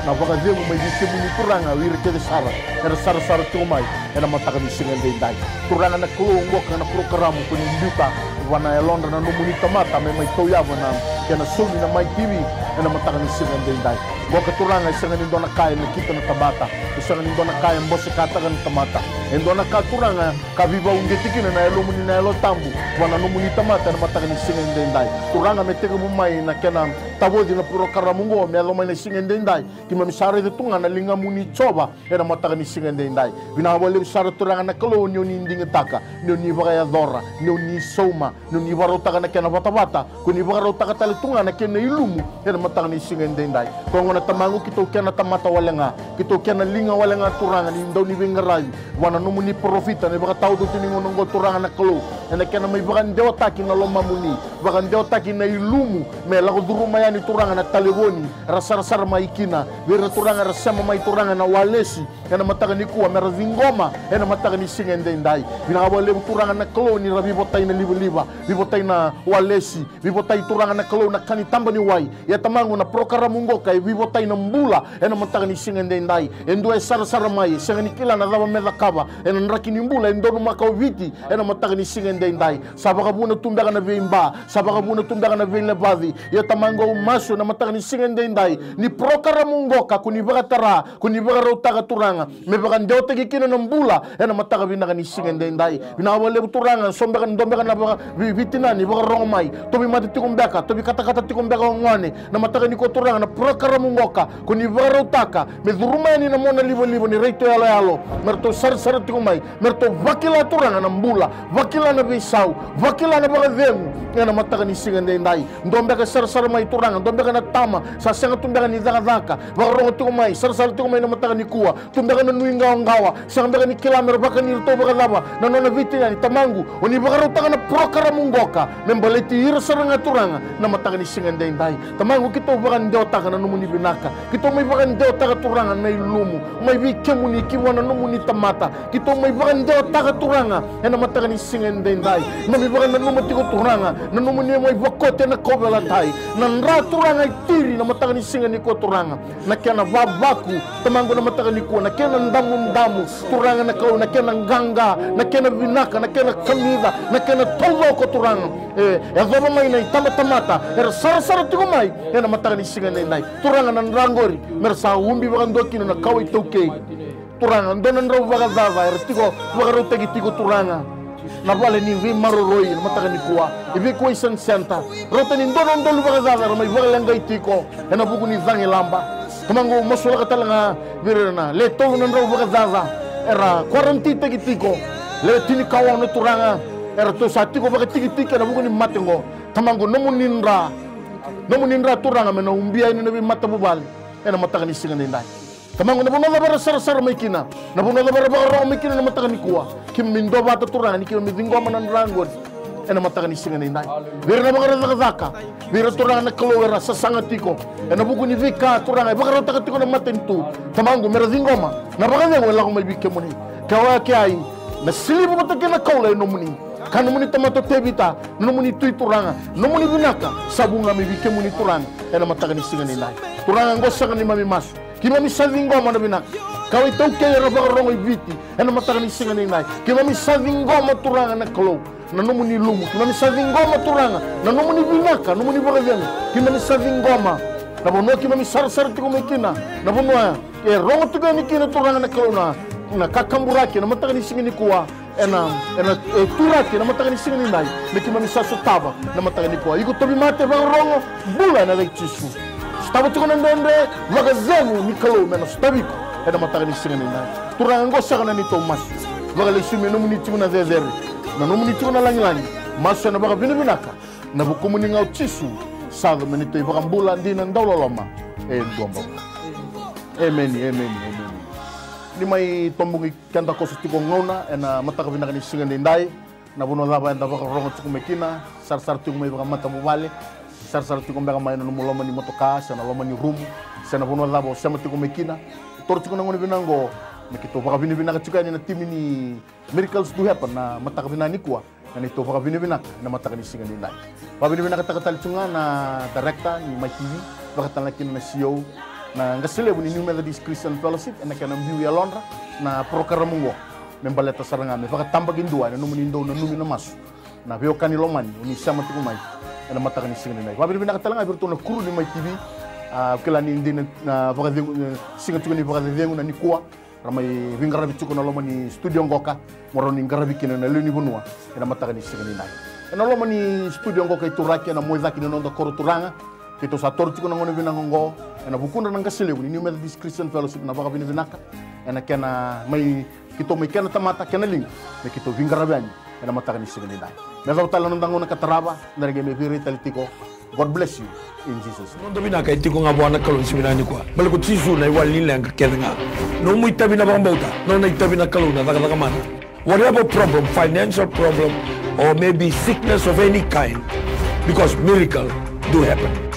na baka zemu may disimu ni turanga wirke de sara era sara tumai ena mata kan singa ndai turanga na kalau ngok na prokaramu ko ni duka wana Londra na numuni tamata may toyavo na kena sumi na may TV na matakan ni singa ndai boka turanga isanga nindo na kaya na kita na tabata isanga nindo na kaya mbose katakan tamata endo na katuranga kaviva ungetikina na elumuni na elo tambu wana numuni tamata na matakan ni singa ndai turanga metega mumai na kena tawodi na puro karamungo me elo mai na singa ndai kima misare de tunga na linga muni choba na matakan ni singa ndai bina wale sara turanga na kolonio ni ndinga taka ni bagaya dora ni soma ni barota kana kena bata kuni barota katali tunga na kena ilumu na matakan ni singa ndai ko tamangu kita kena tamata walenga kita kena linga walenga turanga ni ndau ni bengarai wana numuni profita ne baka tau tu ni ngonongo turanga na kalo ena kena mai bagan deo taki na loma muni bagan deo taki na ilumu me lago duru mayani turanga na talewoni rasar mai kina vira turanga rasama mai turanga na walesi ena mataga ni kuwa mera zingoma ena mataga ni singende ndai vina wale turanga na kloni rabi botai na liba bibotai na walesi bibotai turanga na kloni na kani tamba ni wai ya tamangu na prokara mungoka bibotai na mbula ena mataga ni singende ndai endo sar mai sengani kila na dava meda kaba ena nraki ni mbula endo makau viti ena mataga ni singende ndai sabaka buna tumbaga na veimba sabaka buna tumbaga na veile bavi ya tamangu maso na mataga ni singende ndai ni prokara mungoka kuni bagatara kuni bagaro taga turanga me bagan deo tegi kina na mbula ena mataga binaga ni singende ndai bina wale turanga sombega ndombega na baga vitina ni baga romai tobi mati tikumbeka tobi kata tikumbeka ngone na mataga ni koturanga na prokara mungoka kuni bagaro taka me duruma ni na mona libo ni reito yalo merto sar tikumai merto vakila turanga na mbula vakila na bisau vakila na baga vemu ena mataga ni singende ndai ndombega sar mai turanga ndombega na tama sa senga tumbega ni zaka baga rongo tikumai sar tikumai na mataga ni kuwa tumbega na nuinga ngawa senga ni kilamer baka ni to baga laba na nona vitina ni tamangu oni baga rotanga na prokara mungoka membaleti ira saranga turanga na mataga ni singende ndai tamangu kito baga ndeo taka na numuni binaka kito mai baga ndeo taka turanga na ilumu mai vi kemuni kiwana numuni tamata kito mai baga ndeo taka turanga ena mataga ni singende ndai mai baga na numuni ko turanga na numuni mai vakote na kobela tai na nra turanga tiri na mataga ni singende ko turanga na kena vabaku tamangu na mataga ni ko na kena ndamu turanga na kau na kena nganga na kena binaka na kena kamida na kena tolo ko turanga e vava mai nei tamata era sara tikumai ena mataga ni singende ndai turanga na rangori mersa umbi bagandokino na kawai toke turanga ndona ndro bagazava era tiko bagarote tiko turanga na vale ni vi maroroi na mataga ni kuwa ivi kuwa isan senta rote ni ndolo bagazava mai vagalanga itiko ena buku ni zangi lamba tamango masula katalanga virena le tolo na ndro bagazava era quarantite kitiko le tini kawa no turanga era to satiko baga tiki na buku ni matengo tamango nomuninra turanga mena umbia ini nabi mata bubal ena mataga ni singende ndai tamango na bono bara sar maikina na bono bara ro maikina na mataga ni kuwa kim mindo bata turanga ni kim midingo manan rangor ena mataga ni singende ndai vira na bagara zaka vira turanga na kalowera sa sangatiko ena buku ni vika turanga bagara takatiko na matentu tamango mera zingoma na bagara wala ko mai bikemuni kawa kai na silibu matakena kaula no muni kanu muni tamato tebita no muni tuituranga no muni binaka sabunga mi bike muni turanga ena mataga ni singani nai turanga ngosanga ni mami mas kimami savingoma no binaka kawai tau ke ra barongo ibiti ena mataga ni singani nai kimami savingoma turanga na klo na no muni lumu kimami savingoma turanga na no muni binaka no muni bagaveni kimami savingoma na bono kimami sar tikumekina na bono e rongo tugani kina turanga na klo na kakamburaki na mataga ni singani kuwa ena turaki na mataga ni singani nai leki mami saso taba na mataga ni kuwa iko tobi mate ba rongo bula na leki tisu staba tuko ndonde magazemu ni kalo mena stabiko ena mataga ni singani nai turanga ngosa na ni tomas baga le sumi no muniti na zezeri na no muniti na langi maso na baga binaka na bukumu ni ngau tisu saga menito baga bula ndina ndololoma ndomba amen ni mai tombungi kanta ko sutiko ngona ena mataga binaka ni singani ndai na bono laba enda baga rongo tukumekina sar tuku mai baga mata mobale sar tuku baga mai no muloma ni motoka sana loma ni rumu sana bono laba sama tukumekina tor tuku ngoni binango mekito baga binaka tuka ni na timi ni miracles do happen na mataga binani kuwa na ito baga binaka na mataga ni singani ndai baga binaka takatali tunga na director ni mai TV baga talakin na CEO na ngaselebu ni New Methodist Christian Fellowship ena kana mbiu ya Londra na prokaramungo membaleta sarangame baka tambagin dua na numunindo na numi na masu na veo kanilo mani uni sama tiku mai ena mataga ni singani nai babi bina katalanga virtu na kuru ni mai TV kila ni ndina na baka singa tiku ni baka dengu na nikua ramai vingara bichuko na loma ni studio ngoka moro ni ngara bikina na leni bonua ena mataga ni singani nai ena loma ni studio ngoka ituraki na moizaki na nonda koro turanga kito sa torti ko ngone binango ena bukunda nang kaselebu ni New Methodist Christian Fellowship na baka binaka ena kena mai kito mai kena tamata kena ling me kito vingara bani ena mataga ni singani dai na tala nang kataraba na rege me viri talitiko. God bless you in Jesus name. Nondo binaka itiko nga bwana kalon siminani kwa balik ko tisu na iwalin lang kakenga no mo itabi na bang bauta no na itabi na kalon na daga mana whatever problem financial problem or maybe sickness of any kind, because miracle do happen.